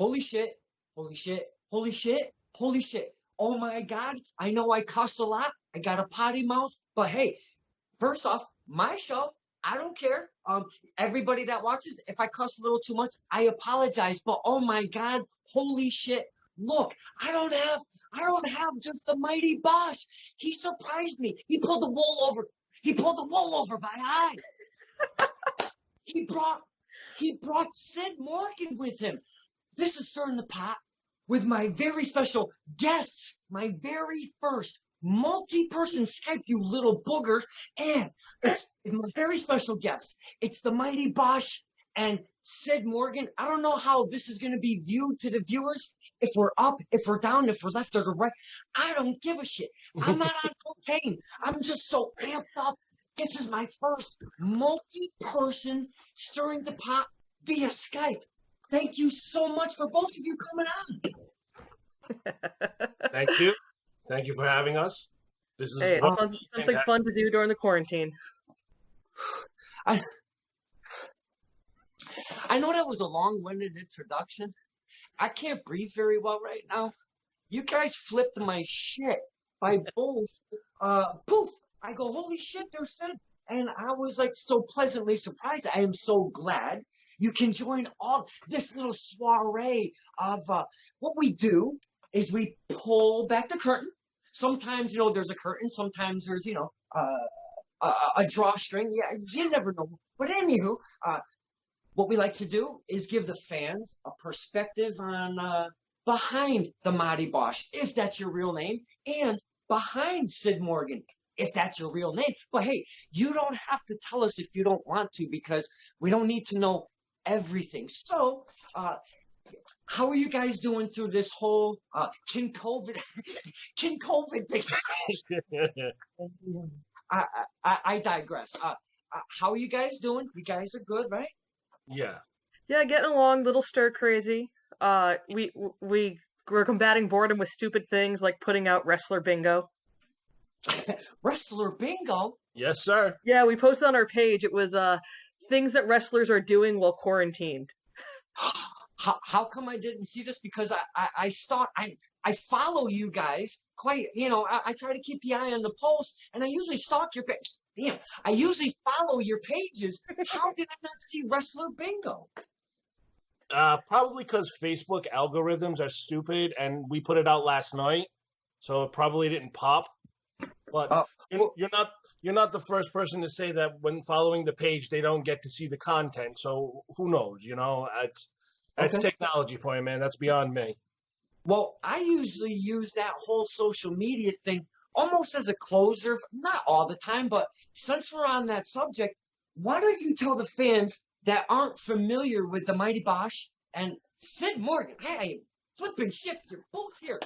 holy shit, holy shit, holy shit, holy shit. Oh my God, I know I cuss a lot. I got a potty mouth, but hey, first off, my show, I don't care. Everybody that watches, if I cuss a little too much, I apologize. But oh my God, holy shit. Look, I don't have just the mighty Bosch. He surprised me. He pulled the wool over. He pulled the wool over my eye. He brought Syd Morrigan with him. This is stirring the pot with my very special guests, my very first multi-person Skype, you little boogers, and it's my very special guest. It's the mighty Bosch and Syd Morrigan. I don't know how this is going to be viewed to the viewers, if we're up, if we're down, if we're left or the right. I don't give a shit. I'm not on cocaine. I'm just so amped up. This is my first multi-person stirring the pot via Skype. Thank you so much for both of you coming on. Thank you. Thank you for having us. This is something fun to do during the quarantine. I know that was a long-winded introduction. I can't breathe very well right now. You guys flipped my shit by both. Poof! I go, holy shit, they're Syd. And I was like so pleasantly surprised. I am so glad you can join all this little soiree of what we do is we pull back the curtain. Sometimes, there's a curtain. Sometimes there's, a drawstring. Yeah, you never know. But anywho, what we like to do is give the fans a perspective on behind the mighty Bosch, if that's your real name, and behind Syd Morrigan, if that's your real name. But hey, you don't have to tell us if you don't want to, because we don't need to know everything. So, how are you guys doing through this whole Kincaid thing? I digress. How are you guys doing? You guys are good, right? Yeah. Yeah, getting along, little stir crazy. We're combating boredom with stupid things like putting out wrestler bingo. Wrestler bingo? Yes, sir. Yeah, we posted on our page. It was things that wrestlers are doing while quarantined. How come I didn't see this? Because I follow you guys quite, I try to keep the eye on the pulse, and I usually stalk your page. Damn, I usually follow your pages. How did I not see Wrestler Bingo? Probably because Facebook algorithms are stupid, and we put it out last night, so it probably didn't pop. But you're not the first person to say that when following the page, they don't get to see the content. So who knows? That's technology for you, man. That's beyond me. Well, I usually use that whole social media thing almost as a closer, not all the time, but since we're on that subject, why don't you tell the fans that aren't familiar with the mighty Bosch and Syd Morrigan, hey, flipping shit, you're both here,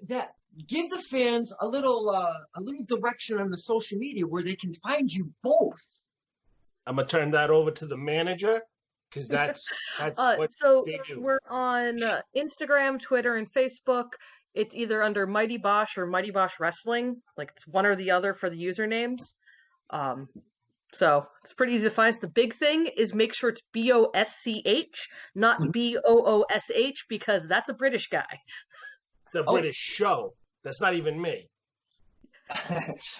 that give the fans a little direction on the social media where they can find you both. I'm going to turn that over to the manager. Because that's what they do. We're on Instagram, Twitter, and Facebook. It's either under Mighty Bosch or Mighty Bosch Wrestling. Like, it's one or the other for the usernames. So it's pretty easy to find. The big thing is make sure it's BOSCH, not BOOSH, because that's a British guy. It's a British show. That's not even me.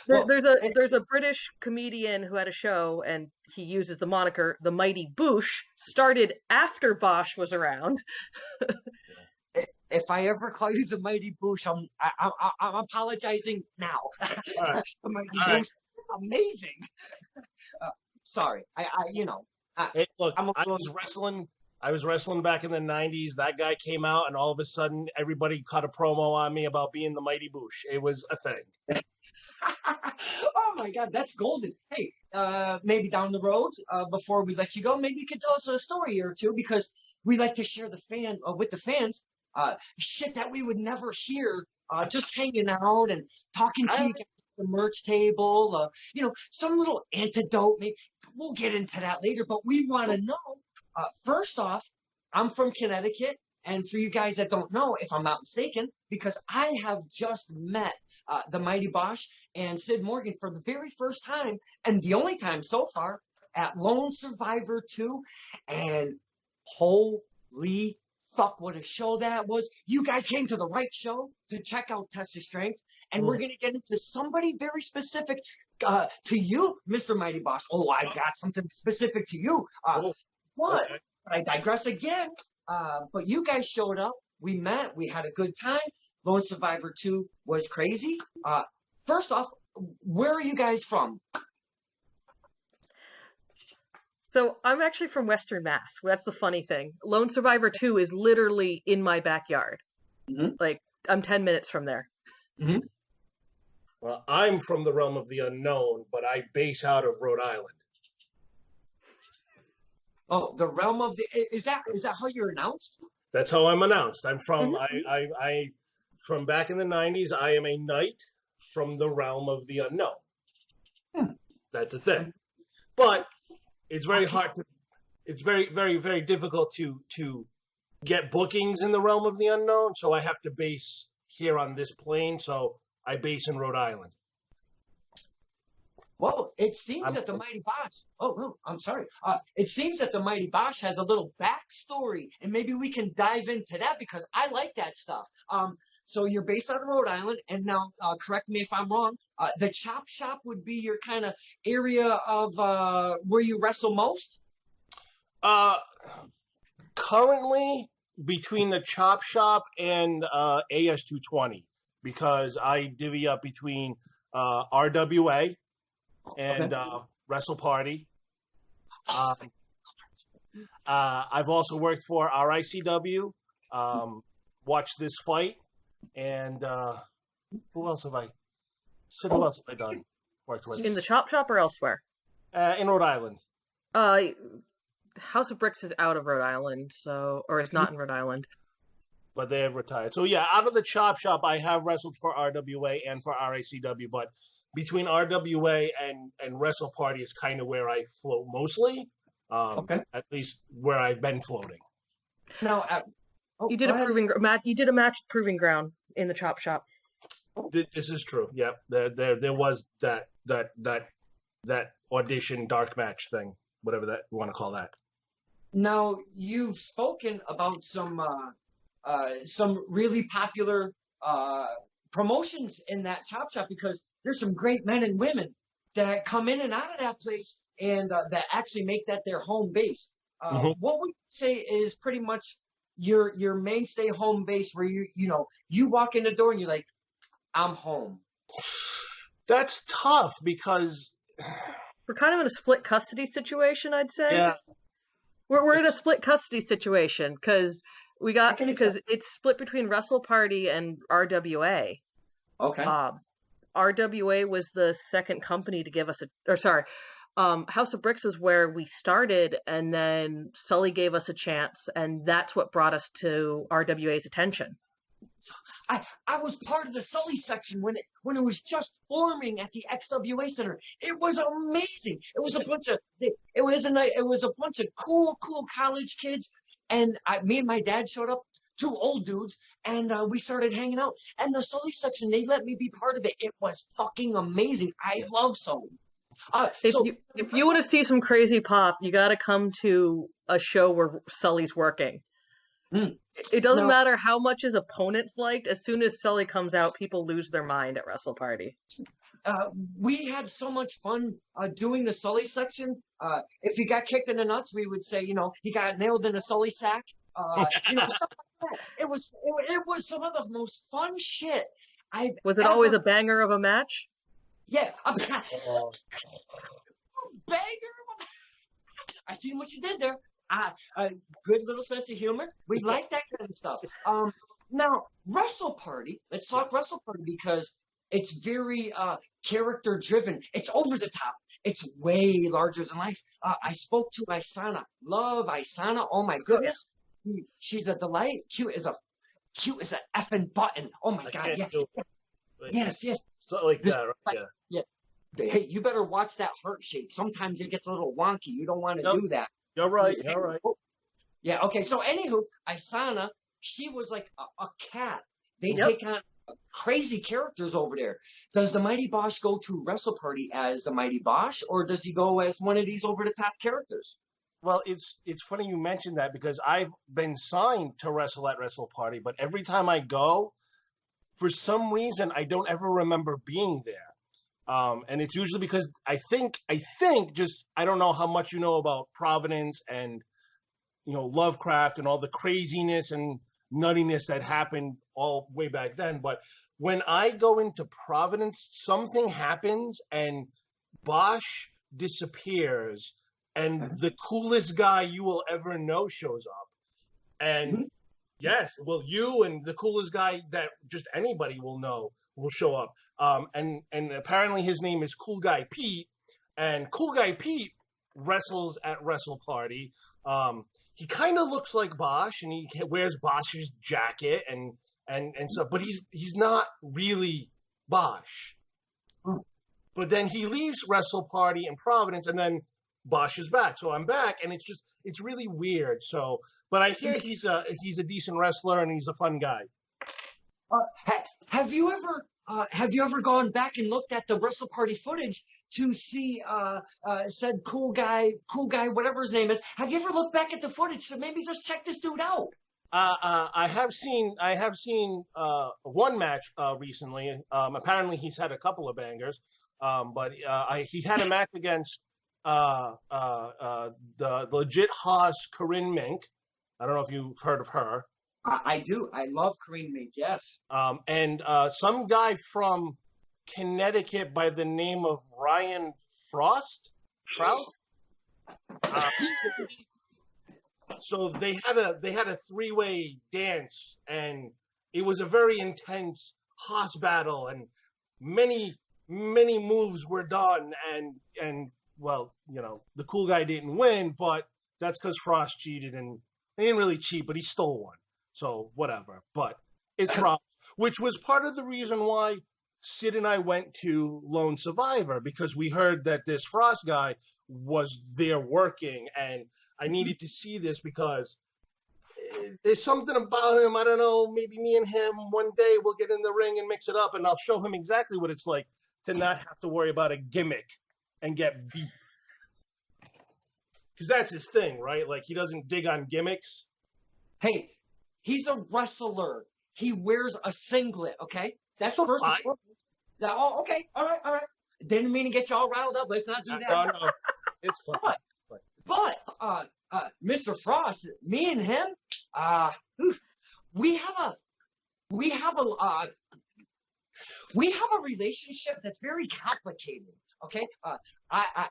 There's a British comedian who had a show, and he uses the moniker the Mighty Boosh. Started after Bosch was around. If I ever call you the Mighty Boosh, I'm apologizing now. Right. The Mighty Boosh, amazing. Sorry, Hey, look, I was wrestling back in the 90s. That guy came out, and all of a sudden, everybody cut a promo on me about being the Mighty Boosh. It was a thing. Oh, my God, that's golden. Hey, maybe down the road, before we let you go, maybe you could tell us a story or two, because we like to share with the fans shit that we would never hear just hanging out and talking to you guys at the merch table. Some little antidote. Maybe we'll get into that later, but we want to know. First off, I'm from Connecticut, and for you guys that don't know, if I'm not mistaken, because I have just met the Mighty Bosch and Syd Morrigan for the very first time, and the only time so far, at Lone Survivor 2, and holy fuck, what a show that was. You guys came to the right show to check out Test of Strength. And we're going to get into somebody very specific to you, Mr. Mighty Bosch. Oh, I got something specific to you. But I digress again. But you guys showed up. We met. We had a good time. Lone Survivor 2 was crazy. First off, where are you guys from? So I'm actually from Western Mass. That's the funny thing. Lone Survivor 2 is literally in my backyard. Like, I'm 10 minutes from there. Well, I'm from the realm of the unknown, but I base out of Rhode Island. Oh, the realm of the is that how you're announced? That's how I'm announced. I'm from I from back in the 90s. I am a knight from the realm of the unknown. That's a thing. But it's very hard to. It's very, very, very difficult to get bookings in the realm of the unknown. So I have to base here on this plane. So I base in Rhode Island. Well, it seems that the Mighty Bosch. Oh no, I'm sorry. It seems that the Mighty Bosch has a little backstory, and maybe we can dive into that because I like that stuff. So you're based out of Rhode Island, and now correct me if I'm wrong. The Chop Shop would be your kind of area of where you wrestle most. Currently between the Chop Shop and AS220, because I divvy up between RWA and Wrestle Party. I've also worked for RICW, Watch This Fight, and who else have I done? Worked with? In the Chop Shop or elsewhere? In Rhode Island. House of Bricks is out of Rhode Island, or it's not in Rhode Island. But they have retired. So yeah, out of the Chop Shop, I have wrestled for RWA and for RACW, but between RWA and Wrestle Party is kind of where I float mostly. At least where I've been floating. Now, you did a match proving ground in the Chop Shop. This is true. Yeah, there was that audition dark match thing, whatever that you want to call that. Now you've spoken about some really popular promotions in that Chop Shop because there's some great men and women that come in and out of that place and that actually make that their home base. What would you say is pretty much your mainstay home base where you walk in the door and you're like, I'm home? That's tough because we're kind of in a split custody situation, I'd say. Yeah. We're in a split custody situation because it's split between Wrestle Party and RWA. Okay. RWA was the second company to give us House of Bricks is where we started, and then Sully gave us a chance, and that's what brought us to RWA's attention. I was part of the Sully section when it was just forming at the XWA Center. It was amazing. It was a bunch of cool college kids, and me and my dad showed up, two old dudes, and we started hanging out. And the Sully section, they let me be part of it. It was fucking amazing. I love Sully. If you want to see some crazy pop, you got to come to a show where Sully's working. It doesn't matter how much his opponents liked. As soon as Sully comes out, people lose their mind at Wrestle Party. We had so much fun doing the Sully section. If he got kicked in the nuts, we would say, he got nailed in a Sully sack. Stuff like that. It was some of the most fun shit Was it always a banger of a match? Yeah, banger. I seen what you did there. A good little sense of humor. We like that kind of stuff. Now, Wrestle Party. Let's talk Wrestle Party because it's very character driven. It's over the top. It's way larger than life. I spoke to Isana. Love Isana. Oh my goodness, she's a delight. Cute as an effing button. Oh my god. Yeah. Yes. So like that, right? Yeah. Hey, you better watch that heart shape. Sometimes it gets a little wonky. You don't want to do that. You're right. Yeah, okay. So, anywho, Isana, she was like a cat. They take on crazy characters over there. Does the Mighty Bosch go to Wrestle Party as the Mighty Bosch, or does he go as one of these over-the-top characters? Well, it's funny you mentioned that because I've been signed to wrestle at Wrestle Party, but every time I go, for some reason, I don't ever remember being there. And it's usually because I think just I don't know how much you know about Providence and Lovecraft and all the craziness and nuttiness that happened all way back then. But when I go into Providence, something happens and Bosch disappears and the coolest guy you will ever know shows up. And yes, well, you and the coolest guy that just anybody will know will show up. And apparently his name is Cool Guy Pete. And Cool Guy Pete wrestles at Wrestle Party. He kind of looks like Bosch, and he wears Bosch's jacket and stuff, but he's not really Bosch. But then he leaves Wrestle Party in Providence, and then Bosch is back. So I'm back, and it's really weird. So, but I hear he's a decent wrestler and he's a fun guy. Have you ever gone back and looked at the Wrestle Party footage to see said cool guy, whatever his name is? Have you ever looked back at the footage to maybe just check this dude out? I have seen one match recently. Apparently he's had a couple of bangers. But he had a match against the legit Haas Corinne Mink. I don't know if you've heard of her. I do. I love Corinne Mink, yes. And some guy from Connecticut by the name of Ryan Frost. So they had a three-way dance, and it was a very intense Haas battle, and many moves were done, and well, the cool guy didn't win, but that's because Frost cheated, and he didn't really cheat, but he stole one. So whatever. But it's Frost, which was part of the reason why Sid and I went to Lone Survivor, because we heard that this Frost guy was there working, and I needed to see this because there's something about him. I don't know, maybe me and him one day we'll get in the ring and mix it up, and I'll show him exactly what it's like to not have to worry about a gimmick and get beat. Because that's his thing, right? Like, he doesn't dig on gimmicks. Hey, he's a wrestler. He wears a singlet, okay? That's the first. Oh, okay. All right. Didn't mean to get you all riled up. Let's not do that. No. It's fun. But Mr. Frost, me and him, we have a relationship that's very complicated. Okay, I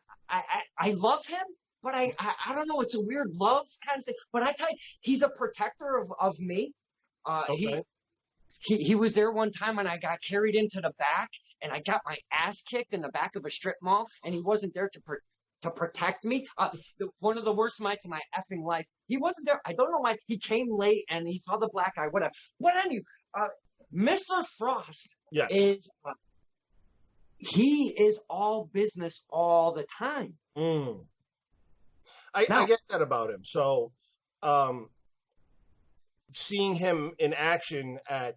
love him, but I don't know. It's a weird love kind of thing. But I tell you, he's a protector of me. Okay. He was there one time and I got carried into the back and I got my ass kicked in the back of a strip mall, and he wasn't there to protect me. One of the worst nights of my effing life. He wasn't there. I don't know why. He came late and he saw the black eye. Whatever. What anyway? Mr. Frost is. He is all business all the time. I get that about him. So, seeing him in action at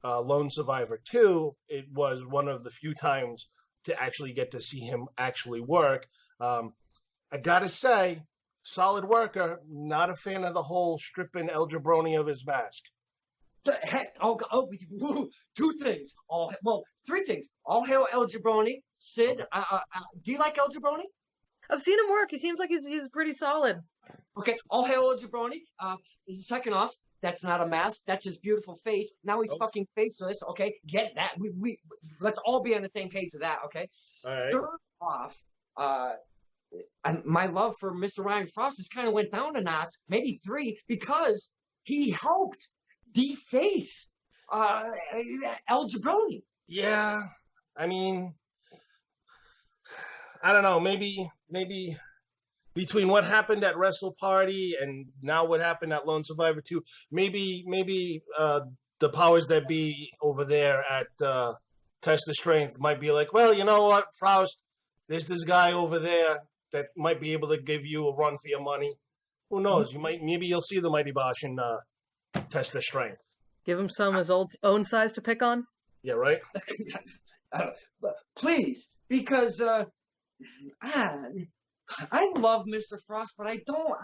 Lone Survivor 2, it was one of the few times to actually get to see him actually work. I gotta say, solid worker. Not a fan of the whole stripping El Jabroni of his mask. Two things. Three things. All hail El Jabroni. Sid, do you like El Jabroni? I've seen him work. He seems like he's pretty solid. Okay. All hail El Jabroni. Second off, that's not a mask. That's his beautiful face. Now he's fucking faceless. Okay, get that. We let's all be on the same page of that. Okay. All right. Third off, my love for Mr. Ryan Frost just kind of went down a notch, maybe 3, because he helped deface El Jabroni. Yeah, I mean, I don't know. Maybe between what happened at Wrestle Party and now what happened at Lone Survivor 2, maybe the powers that be over there at Test of Strength might be like, well, you know what, Frost, there's this guy over there that might be able to give you a run for your money. Who knows? Maybe you'll see the Mighty Bosch in Test of Strength. Give him some his own size to pick on. Yeah, right. Please, because I love Mr. Frost, but I don't.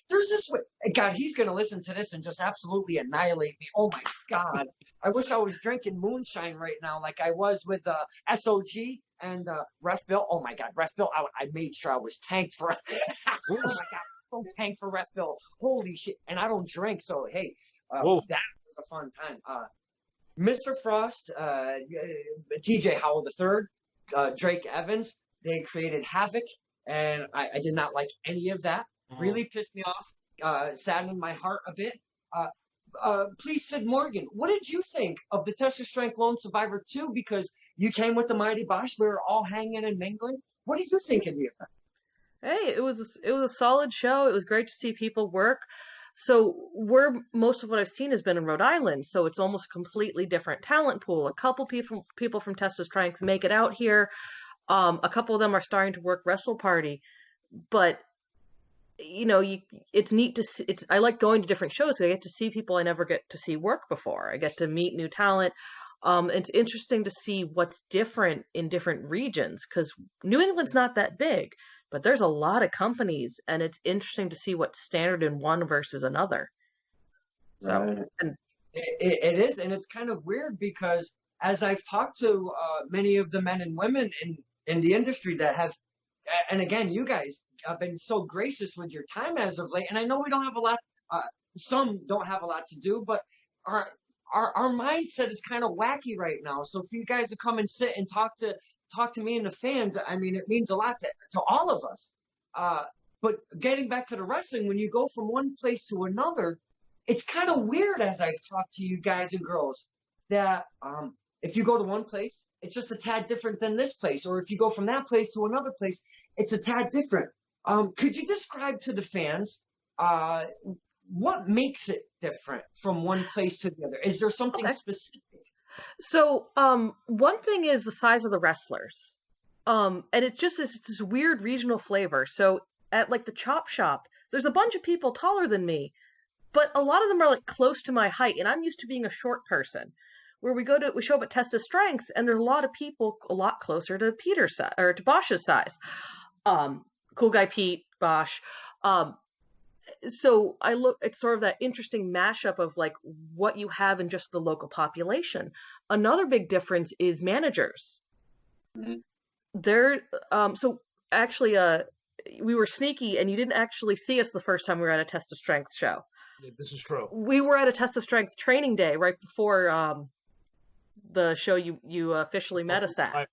There's this way. God, he's gonna listen to this and just absolutely annihilate me. Oh my God! I wish I was drinking moonshine right now, like I was with SOG and Ref Bill. Oh my God, Ref Bill! I made sure I was tanked for. Oh my God, so tanked for Ref Bill. Holy shit! And I don't drink, so hey, that was a fun time. Mr. Frost, TJ Howell III, Drake Evans. They created havoc, and I did not like any of that. Really pissed me off, saddened my heart a bit. Please, Syd Morrigan, what did you think of the Test of Strength Lone Survivor 2? Because you came with the Mighty Bosch. We were all hanging and mingling. What did you think of the event? Hey, it was a solid show. It was great to see people work. So most of what I've seen has been in Rhode Island, so it's almost a completely different talent pool. A couple people from Test of Strength make it out here. A couple of them are starting to work Wrestle Party, but it's neat to see. I like going to different shows. I get to see people I never get to see work before. I get to meet new talent. It's interesting to see what's different in different regions because New England's not that big. But there's a lot of companies, and it's interesting to see what's standard in one versus another. So, and it is, and it's kind of weird because as I've talked to many of the men and women in the industry that have, and again, you guys have been so gracious with your time as of late, and I know we don't have a lot, some don't have a lot to do, but our mindset is kind of wacky right now. So if you guys would come and sit and talk to me and the fans, I mean, it means a lot to all of us. But getting back to the wrestling, when you go from one place to another, it's kind of weird as I've talked to you guys and girls that if you go to one place, it's just a tad different than this place. Or if you go from that place to another place, it's a tad different. Could you describe to the fans what makes it different from one place to the other? Is there something specific? So, one thing is the size of the wrestlers. And it's this weird regional flavor. So at like the Chop Shop, there's a bunch of people taller than me, but a lot of them are like close to my height, and I'm used to being a short person. Where we show up at Test of Strength, and there's a lot of people a lot closer to Peter's size or to Bosch's size. Cool Guy Pete, Bosch. So it's sort of that interesting mashup of like what you have in just the local population. Another big difference is managers. Mm-hmm. So actually, we were sneaky, and you didn't actually see us the first time we were at a Test of Strength show. Yeah, this is true. We were at a Test of Strength training day right before the show you officially met us at.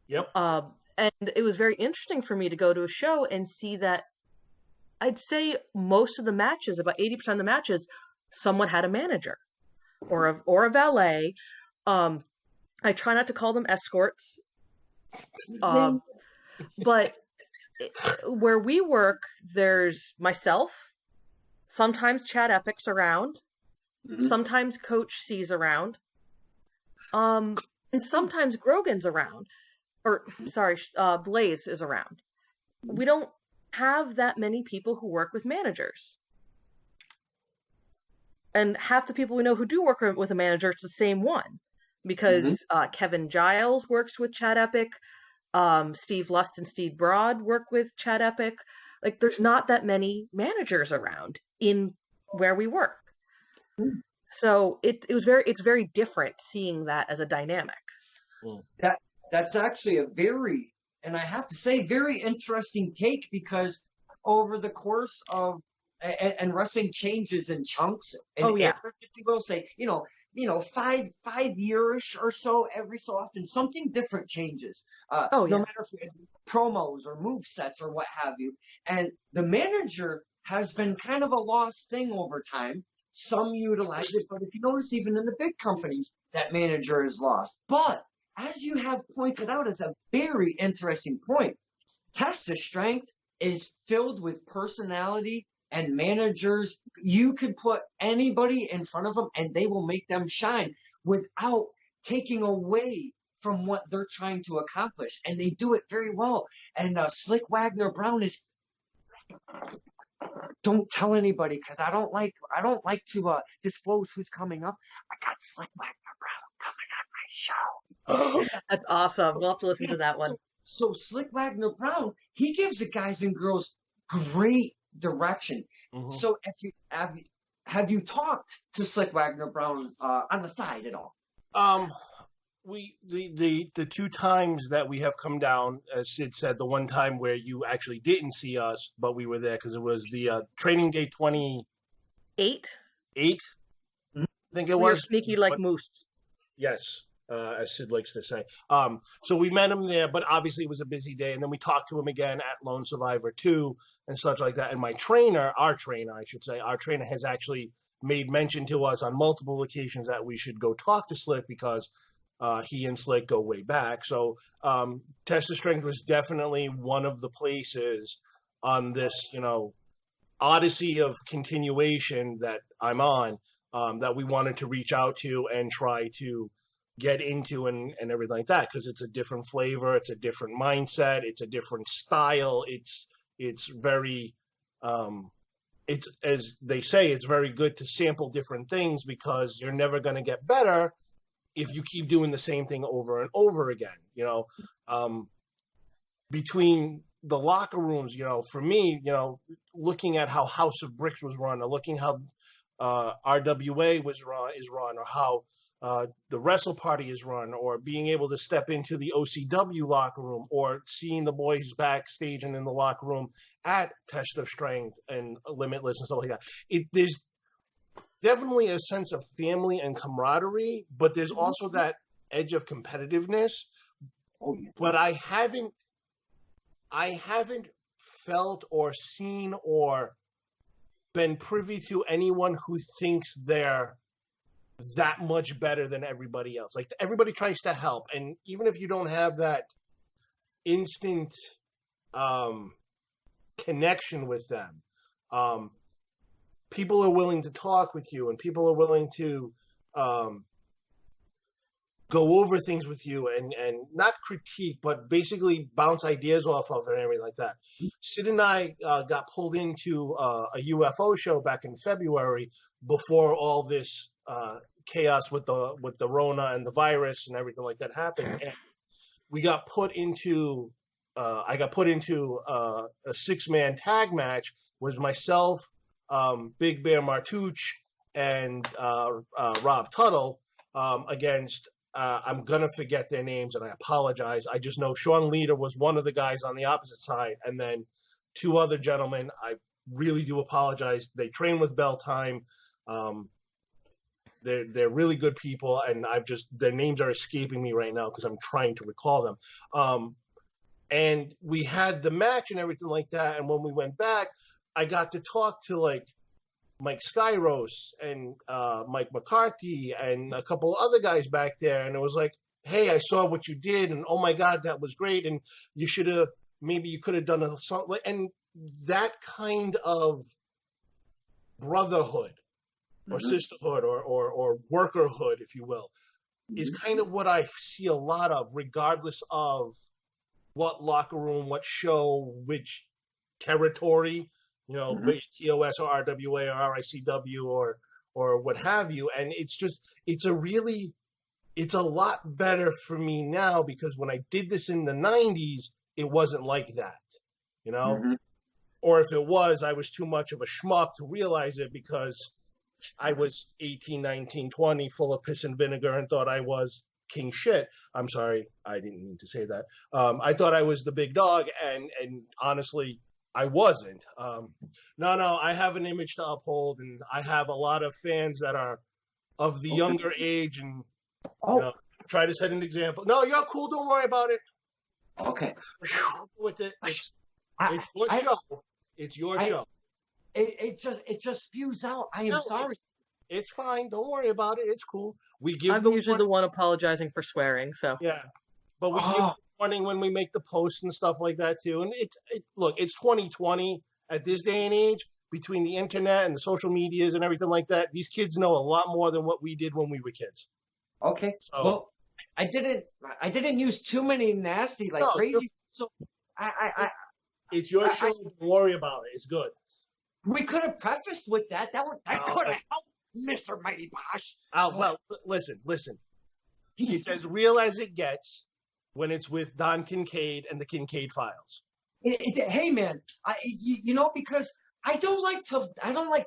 Yep. And it was very interesting for me to go to a show and see that I'd say most of the matches, about 80% of the matches, someone had a manager or a valet. I try not to call them escorts. But where we work, there's myself, sometimes Chad Epic's around, mm-hmm. sometimes Coach C's around, and sometimes Grogan's around. Blaze is around. We don't have that many people who work with managers. And half the people we know who do work with a manager, it's the same one. Because mm-hmm. Kevin Giles works with Chad Epic, Steve Lust and Steve Broad work with Chad Epic. Like, there's not that many managers around in where we work. Mm-hmm. So it's very different seeing that as a dynamic. That's actually a very, and I have to say, very interesting take, because over the course of and wrestling changes in chunks. And if you will say, 5 years or so, every so often, something different changes. No matter if it's promos or move sets or what have you. And the manager has been kind of a lost thing over time. Some utilize it, but if you notice, even in the big companies, that manager is lost. But as you have pointed out, as a very interesting point, Test of Strength is filled with personality and managers. You could put anybody in front of them and they will make them shine without taking away from what they're trying to accomplish. And they do it very well. And Slick Wagner Brown is, don't tell anybody, because I don't like to disclose who's coming up. I got Slick Wagner Brown coming on my show. That's awesome. We'll have to listen to that one. So Slick Wagner Brown, he gives the guys and girls great direction. Mm-hmm. So if you have you talked to Slick Wagner Brown on the side at all? The two times that we have come down, as Sid said, the one time where you actually didn't see us, but we were there because it was the training day 28. I think it was. We were sneaky like moose. Yes, as Sid likes to say. So we met him there, but obviously it was a busy day. And then we talked to him again at Lone Survivor 2 and such like that. And our trainer has actually made mention to us on multiple occasions that we should go talk to Slick because he and Slick go way back. So Test of Strength was definitely one of the places on this, odyssey of continuation that I'm on that we wanted to reach out to and try to get into and everything like that, because it's a different flavor, it's a different mindset, it's a different style, it's very it's, as they say, it's very good to sample different things because you're never going to get better if you keep doing the same thing over and over again. Between the locker rooms, for me, looking at how House of Bricks was run, or looking how RWA is run, or how the Wrestle Party is run, or being able to step into the OCW locker room, or seeing the boys backstage and in the locker room at Test of Strength and Limitless and stuff like that. There's definitely a sense of family and camaraderie, but there's also that edge of competitiveness. But I haven't felt or seen or been privy to anyone who thinks they're that much better than everybody else. Like, everybody tries to help, and even if you don't have that instant connection with them, people are willing to talk with you, and people are willing to go over things with you and not critique, but basically bounce ideas off of it and everything like that. Sid and I got pulled into a UFO show back in February before all this chaos with the Rona and the virus and everything like that happened. And we got put into I got put into a 6-man tag match. Was myself, Big Bear Martucci, and Rob Tuttle against I'm going to forget their names, and I apologize. I just know Sean Leader was one of the guys on the opposite side, and then 2 other gentlemen. I really do apologize. They train with Bell Time. They're really good people, and their names are escaping me right now because I'm trying to recall them. And we had the match and everything like that, and when we went back, I got to talk to, like, Mike Skyros and Mike McCarthy and a couple other guys back there. And it was like, hey, I saw what you did, and oh my God, that was great. And you could have done something. And that kind of brotherhood or sisterhood or workerhood, if you will, is kind of what I see a lot of, regardless of what locker room, what show, which territory, TOS or RWA or RICW or what have you. And it's a lot better for me now, because when I did this in the 90s, it wasn't like that, or if it was, I was too much of a schmuck to realize it, because I was 18, 19, 20, full of piss and vinegar, and thought I was king shit. I'm sorry, I didn't mean to say that. I thought I was the big dog, and honestly, I wasn't. No, I have an image to uphold, and I have a lot of fans that are of the younger age, and try to set an example. No, you're cool. Don't worry about it. Okay. With it, it's your show. It's your show. It just spews out. I am sorry. It's fine. Don't worry about it. It's cool. I'm usually the one apologizing for swearing. So yeah, but we give warning when we make the posts and stuff like that too. And look, it's 2020 at this day and age. Between the internet and the social medias and everything like that, these kids know a lot more than what we did when we were kids. Okay. So, well, I didn't use too many nasty crazy. So it's your show. Don't worry about it. It's good. We could have prefaced with that. That could have helped, Mr. Mighty Bosch. Well, listen. It's as real as it gets. when it's with Don Kincaid and the Kincaid Files. Hey man, you know, because I don't like.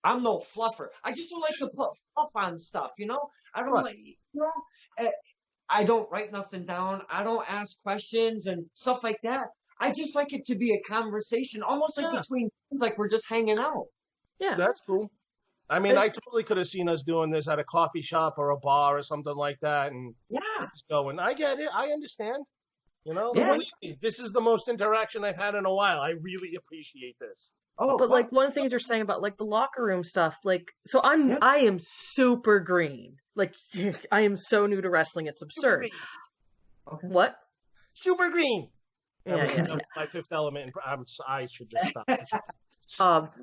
I'm no fluffer. I just don't like to put fluff on stuff. You know, I don't like. You know, I don't write nothing down. I don't ask questions and stuff like that. I just like it to be a conversation, almost like between, like we're just hanging out. Yeah, that's cool. I mean, I totally could have seen us doing this at a coffee shop or a bar or something like that, and just going. I get it. I understand. You know, believe me, this is the most interaction I've had in a while. I really appreciate this. Oh, but like one of the things you're saying about like the locker room stuff, like so I am super green. Like I am so new to wrestling, it's absurd. Okay. What? Super green. Yeah. My Fifth Element. I should just stop.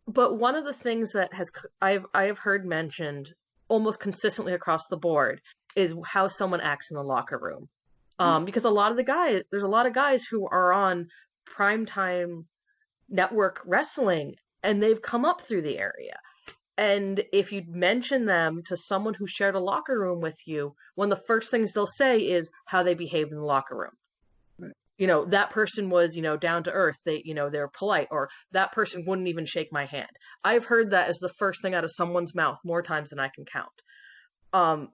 But one of the things that I have heard mentioned almost consistently across the board is how someone acts in the locker room. Because there's a lot of guys who are on primetime network wrestling and they've come up through the area. And if you mention them to someone who shared a locker room with you, one of the first things they'll say is how they behaved in the locker room. Right. You know, that person was, you know, down to earth. They're polite, or that person wouldn't even shake my hand. I've heard that as the first thing out of someone's mouth more times than I can count.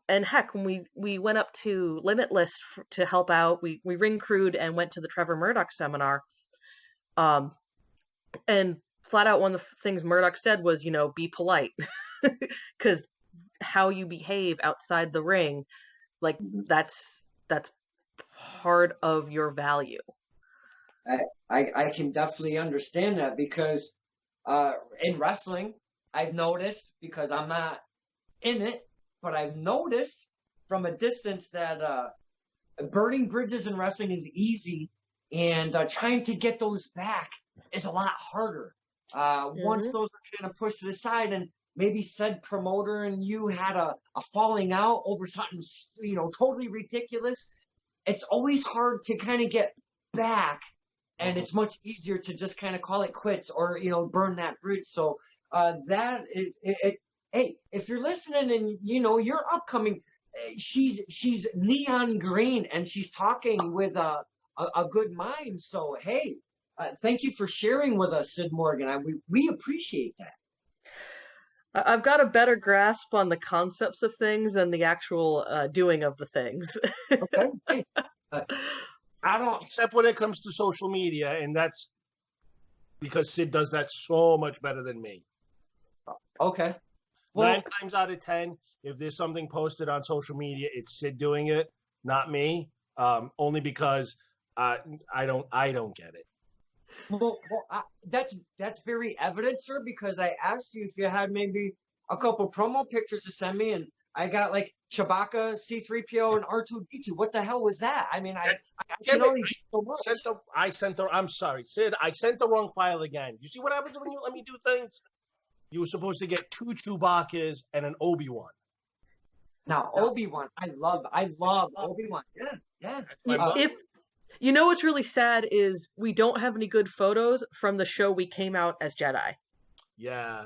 And heck, when we went up to Limitless to help out, we ring crewed and went to the Trevor Murdoch seminar. And flat out, one of the things Murdoch said was, you know, be polite, because how you behave outside the ring, like that's part of your value. I can definitely understand that, because in wrestling, I've noticed, because I'm not in it, but I've noticed from a distance that burning bridges in wrestling is easy, and trying to get those back is a lot harder. Once those are kind of pushed to the side, and maybe said promoter and you had a falling out over something, you know, totally ridiculous, it's always hard to kind of get back, and it's much easier to just kind of call it quits, or, you know, burn that bridge. So that is it. Hey, if you're listening and, you know, you're upcoming, she's neon green and she's talking with a good mind. So, hey, thank you for sharing with us, Syd Morrigan. We appreciate that. I've got a better grasp on the concepts of things than the actual doing of the things. Okay. I don't, except when it comes to social media, and that's because Syd does that so much better than me. Okay. Well, 9 times out of 10, if there's something posted on social media, it's Syd doing it, not me. Only because I don't get it. Well, that's very evident, sir, because I asked you if you had maybe a couple promo pictures to send me, and I got like Chewbacca, C-3PO, and R2-D2. What the hell was that? I mean, I can only do so much. I'm sorry, Syd, I sent the wrong file again. You see what happens when you let me do things? You were supposed to get 2 Chewbaccas and an Obi-Wan. Now, Obi-Wan, I love Obi-Wan. Yeah. If you know what's really sad is we don't have any good photos from the show we came out as Jedi. Yeah.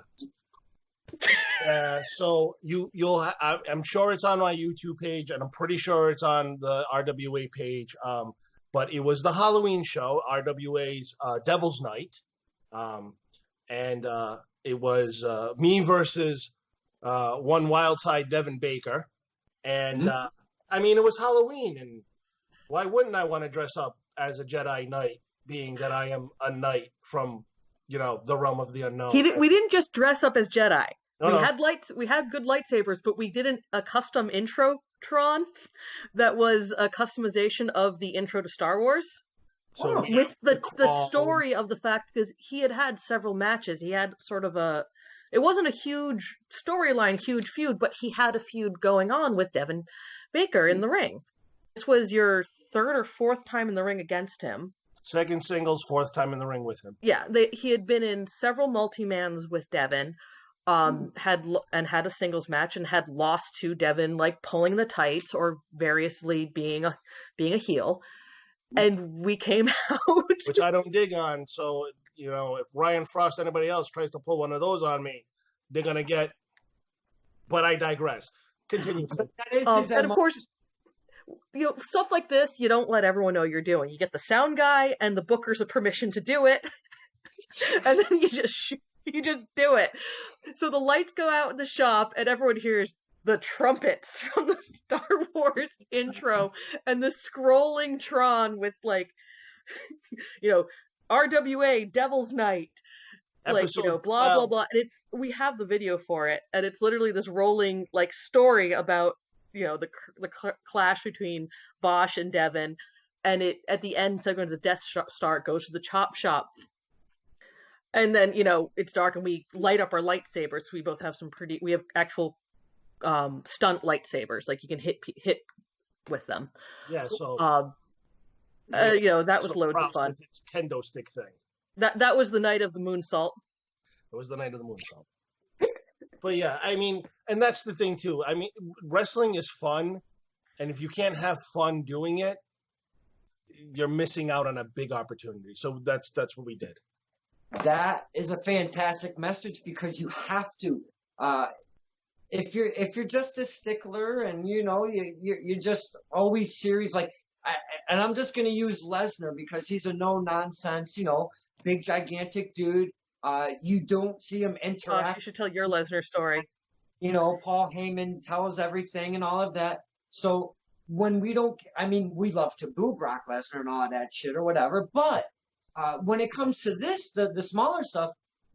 So I'm sure it's on my YouTube page, and I'm pretty sure it's on the RWA page. But it was the Halloween show, RWA's Devil's Night, and it was me versus one Wildside Devin Baker, and I mean, it was Halloween, and why wouldn't I want to dress up as a Jedi Knight, being that I am a knight from, you know, the realm of the unknown? We didn't just dress up as Jedi. No. We had good lightsabers, but we didn't a custom Introtron that was a customization of the intro to Star Wars. So with the story of the fact, because he had several matches. He had sort of it wasn't a huge storyline, huge feud, but he had a feud going on with Devin Baker in the ring. This was your 3rd or 4th time in the ring against him. 2nd singles, 4th time in the ring with him. Yeah, he had been in several multi-mans with Devin, had a singles match and had lost to Devin, like pulling the tights or variously being a heel. And we came out, which I don't dig on. So, you know, if Ryan Frost, anybody else tries to pull one of those on me, they're gonna get. But I digress. Continue. And of course, stuff like this, you don't let everyone know you're doing. You get the sound guy and the bookers a permission to do it, and then you just do it. So the lights go out in the shop, and everyone hears the trumpets from the Star Wars intro and the scrolling Tron with like, RWA Devil's Night. Episode blah blah blah, and we have the video for it, and it's literally this rolling like story about the clash between Bosch and Devon, and it at the end, instead of going to the Death Star, it goes to the Chop Shop, and then it's dark, and we light up our lightsabers. We both have we have actual stunt lightsabers, like you can hit with them. Yeah, so that was loads of fun. It's kendo stick thing. That was the night of the moonsault. It was the night of the moonsault. But yeah, I mean, and that's the thing too. I mean, wrestling is fun, and if you can't have fun doing it, you're missing out on a big opportunity. So that's what we did. That is a fantastic message, because you have to. If you're just a stickler and you're just always serious, like, and I'm just gonna use Lesnar because he's a no nonsense, big gigantic dude. You don't see him interact. You should tell your Lesnar story. Paul Heyman tells everything and all of that. So when we love to boo Brock Lesnar and all that shit or whatever, but when it comes to this, the smaller stuff,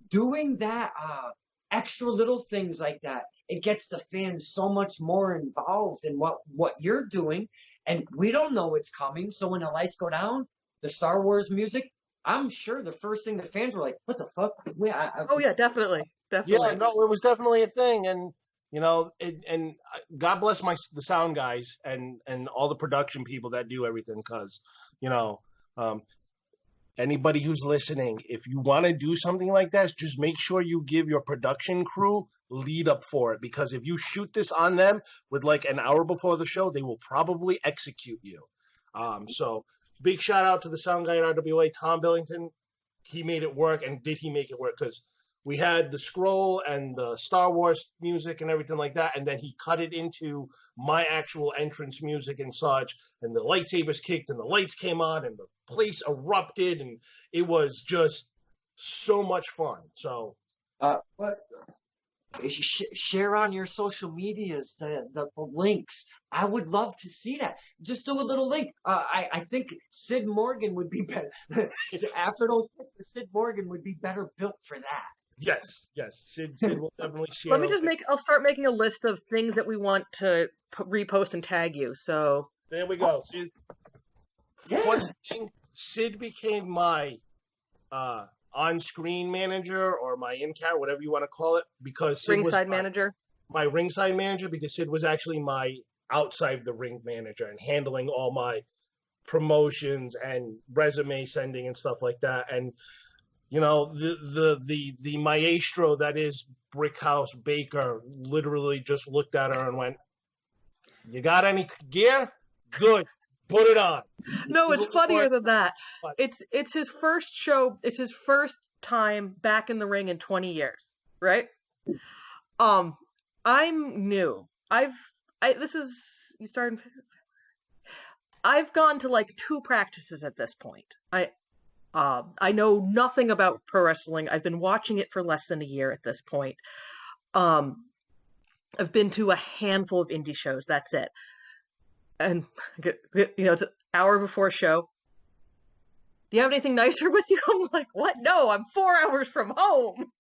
doing that extra little things like that, it gets the fans so much more involved in what you're doing, and we don't know what's coming. So when the lights go down, the Star Wars music, I'm sure the first thing the fans were like, "What the fuck?" Oh yeah, definitely. Yeah, no, it was definitely a thing, and and God bless the sound guys and all the production people that do everything, because anybody who's listening, if you want to do something like that, just make sure you give your production crew lead up for it, because if you shoot this on them with like an hour before the show, they will probably execute you. So big shout out to the sound guy at RWA, Tom Billington. He made it work, and did he make it work? Because we had the scroll and the Star Wars music and everything like that, and then he cut it into my actual entrance music and such, and the lightsabers kicked, and the lights came on, and the place erupted, and it was just so much fun. So, share on your social medias the links. I would love to see that. Just do a little link. I think Syd Morrigan would be better. After those pictures, Syd Morrigan would be better built for that. Yes. Syd will definitely share. Let me just I'll start making a list of things that we want to repost and tag you. So there we go. See, one thing, Syd became my on-screen manager, or my in-car, whatever you want to call it, because Syd ringside manager. My ringside manager, because Syd was actually my outside the ring manager and handling all my promotions and resume sending and stuff like that. And the maestro that is Brickhouse Baker literally just looked at her and went, "You got any gear? Good. Put it on." No, it's funnier than that. It's his first show. It's his first time back in the ring in 20 years, right? I'm new. I've gone to like 2 practices at this point. I know nothing about pro wrestling. I've been watching it for less than a year at this point. I've been to a handful of indie shows. That's it. And it's an hour before show. Do you have anything nicer with you? I'm like, what? No, I'm 4 hours from home.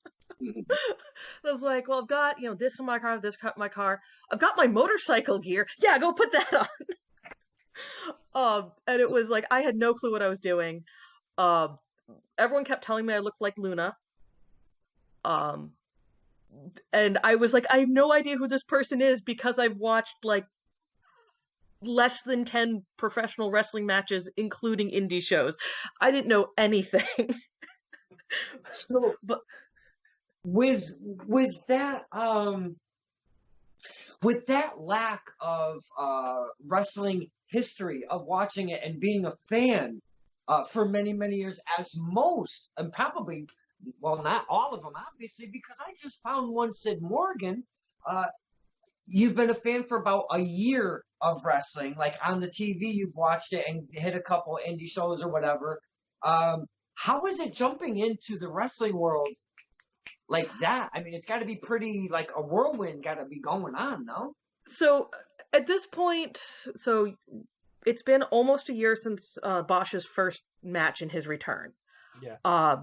I was like, well, I've got this in my car, this in my car. I've got my motorcycle gear. Yeah, go put that on. And it was like I had no clue what I was doing. Everyone kept telling me I looked like Luna. And I was like, I have no idea who this person is, because I've watched like less than 10 professional wrestling matches, including indie shows. I didn't know anything. So, but with that lack of wrestling history of watching it and being a fan for many years, as most, and probably, well, not all of them, obviously, because I just found one Syd Morrigan. You've been a fan for about a year of wrestling, like on the TV, you've watched it and hit a couple indie shows or whatever. How is it jumping into the wrestling world like that? I mean, it's got to be pretty like a whirlwind got to be going on, no? So at this point, so it's been almost a year since Bosch's first match in his return. Yeah.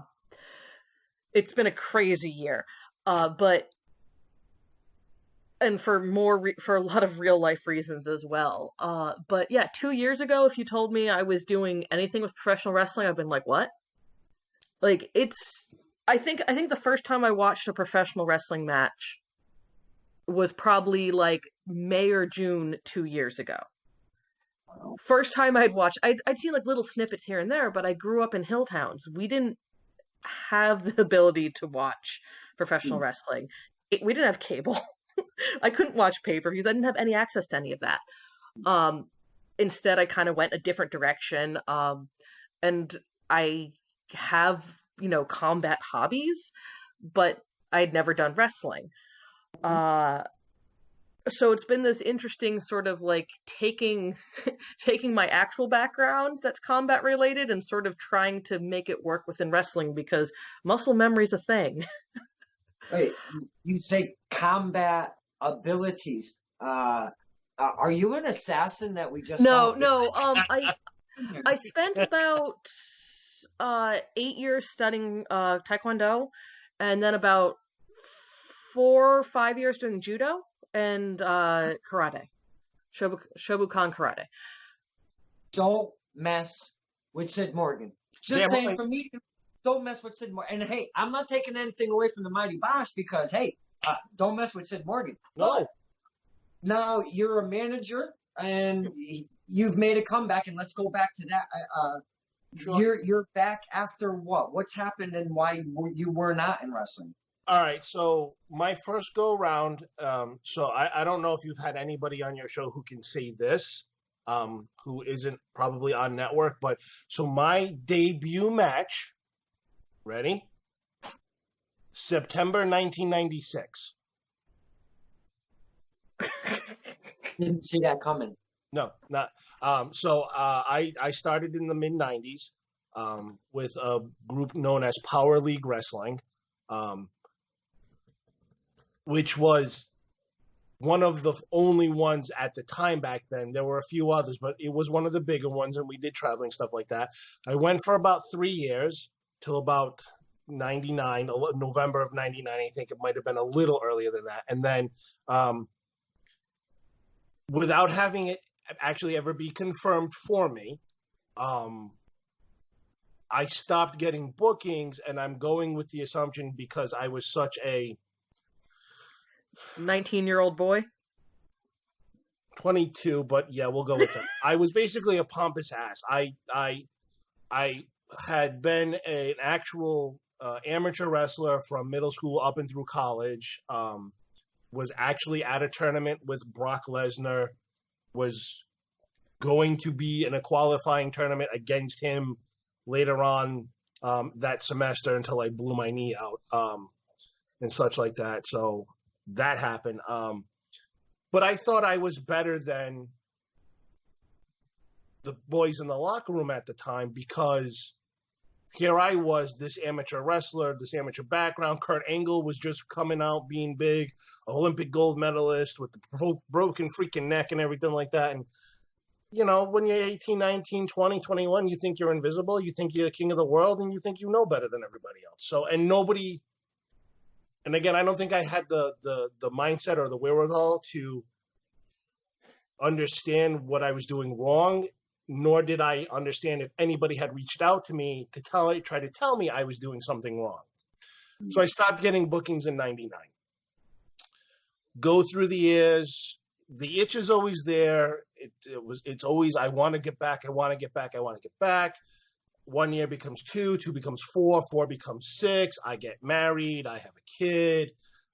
It's been a crazy year, but and for a lot of real life reasons as well. But yeah, 2 years ago, if you told me I was doing anything with professional wrestling, I've been like, what? Like I think the first time I watched a professional wrestling match was probably like May or June 2 years ago. First time I'd seen like little snippets here and there, but I grew up in hill towns. We didn't have the ability to watch professional wrestling. We didn't have cable. I couldn't watch pay-per-views. I didn't have any access to any of that. Instead, I kind of went a different direction. And I have, combat hobbies, but I'd never done wrestling. So it's been this interesting sort of like taking my actual background that's combat related and sort of trying to make it work within wrestling because muscle memory's a thing. Wait, you say combat abilities. Are you an assassin that we just No. I spent about 8 years studying Taekwondo and then about 4 or 5 years doing judo and karate, Shobukan karate. Don't mess with Syd Morrigan. Just saying, for me, don't mess with Syd Morrigan. And hey, I'm not taking anything away from the mighty Bosch because hey, don't mess with Syd Morrigan. No. But now you're a manager and you've made a comeback, and let's go back to that. Sure. You're back after what? What's happened and why you were not in wrestling? All right, so my first go round, so I don't know if you've had anybody on your show who can say this, who isn't probably on network, but so my debut match, ready? September 1996. Didn't see that coming. No, not. So I started in the mid 90s with a group known as Power League Wrestling. Which was one of the only ones at the time back then. There were a few others, but it was one of the bigger ones, and we did traveling stuff like that. I went for about 3 years till about 99, November of 99. I think it might have been a little earlier than that. And then without having it actually ever be confirmed for me, I stopped getting bookings, and I'm going with the assumption because I was such a 19-year-old boy? 22, but yeah, we'll go with that. I was basically a pompous ass. I had been an actual amateur wrestler from middle school up and through college. Was actually at a tournament with Brock Lesnar. Was going to be in a qualifying tournament against him later on that semester until I blew my knee out and such like that. So that happened. But I thought I was better than the boys in the locker room at the time because here I was, this amateur wrestler, this amateur background. Kurt Angle was just coming out being big, Olympic gold medalist with the broken freaking neck and everything like that. And, when you're 18, 19, 20, 21, you think you're invisible, you think you're the king of the world, and you think you know better than everybody else. So, and nobody... And again, I don't think I had the mindset or the wherewithal to understand what I was doing wrong, nor did I understand if anybody had reached out to me to try to tell me I was doing something wrong. So I stopped getting bookings in 99. Go through the years. The itch is always there. It's always, I want to get back. I want to get back. I want to get back. 1 year becomes 2, 2 becomes 4, 4 becomes 6. I get married. I have a kid.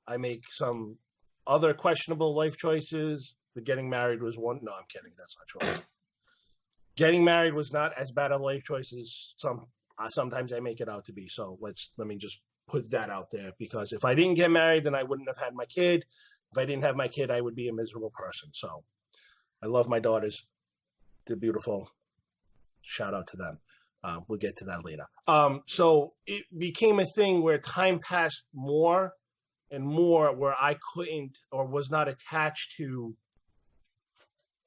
I make some other questionable life choices. But getting married was one. No, I'm kidding. That's not true. Getting married was not as bad a life choice as sometimes I make it out to be. So let me just put that out there because if I didn't get married, then I wouldn't have had my kid. If I didn't have my kid, I would be a miserable person. So I love my daughters. They're beautiful. Shout out to them. We'll get to that later. So it became a thing where time passed more and more where I couldn't or was not attached to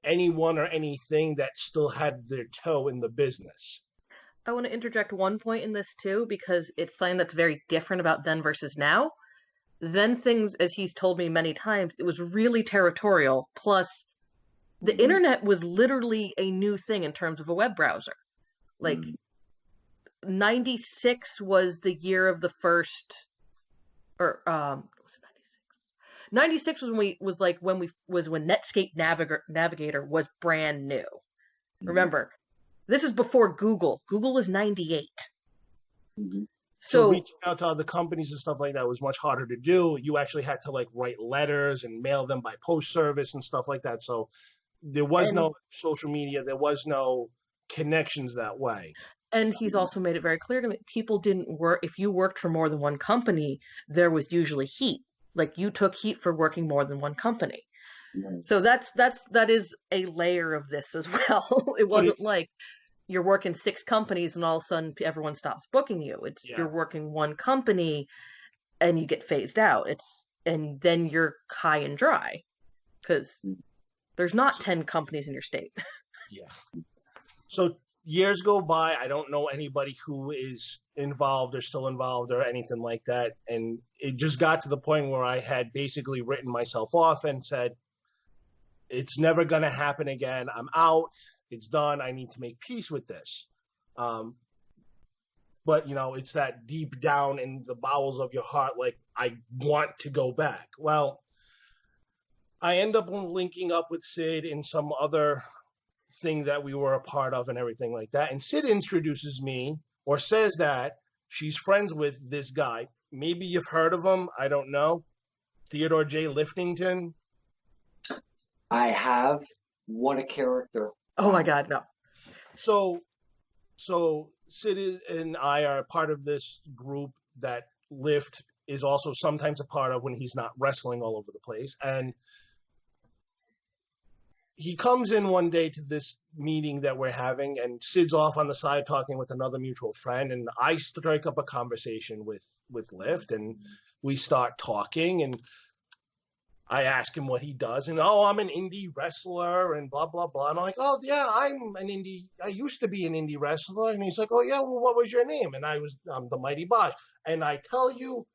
anyone or anything that still had their toe in the business. I want to interject one point in this too, because it's something that's very different about then versus now. Then things, as he's told me many times, it was really territorial. Plus, the internet was literally a new thing in terms of a web browser. Like, 96 was the year of the first, or was it 96? 96 was when Netscape Navigator was brand new. Remember, this is before Google. Google was 98. So reaching out to other companies and stuff like that was much harder to do. You actually had to like write letters and mail them by post service and stuff like that. So there was no social media. There was no connections that way. And he's also made it very clear to me, people didn't work, if you worked for more than one company, there was usually heat. Like you took heat for working more than one company. So that is a layer of this as well. It wasn't like you're working 6 companies and all of a sudden everyone stops booking you. It's you're working one company and you get phased out. And then you're high and dry because there's not 10 companies in your state. So years go by. I don't know anybody who is involved or still involved or anything like that. And it just got to the point where I had basically written myself off and said, it's never going to happen again. I'm out. It's done. I need to make peace with this. But, you know, it's that deep down in the bowels of your heart, like, I want to go back. Well, I end up linking up with Syd in some other thing that we were a part of and everything like that. And Syd introduces me or says that she's friends with this guy. Maybe you've heard of him. I don't know. Theodore J. Liftington. I have. What a character. Oh my God, no. So Syd and I are part of this group that Lift is also sometimes a part of when he's not wrestling all over the place. And he comes in one day to this meeting that we're having, and Syd's off on the side talking with another mutual friend, and I strike up a conversation with Lift, and we start talking, and I ask him what he does, and I'm an indie wrestler, and blah, blah, blah. And I'm like, oh, yeah, I used to be an indie wrestler. And he's like, oh, yeah, well, what was your name? And I'm the Mighty Bosch. And I tell you,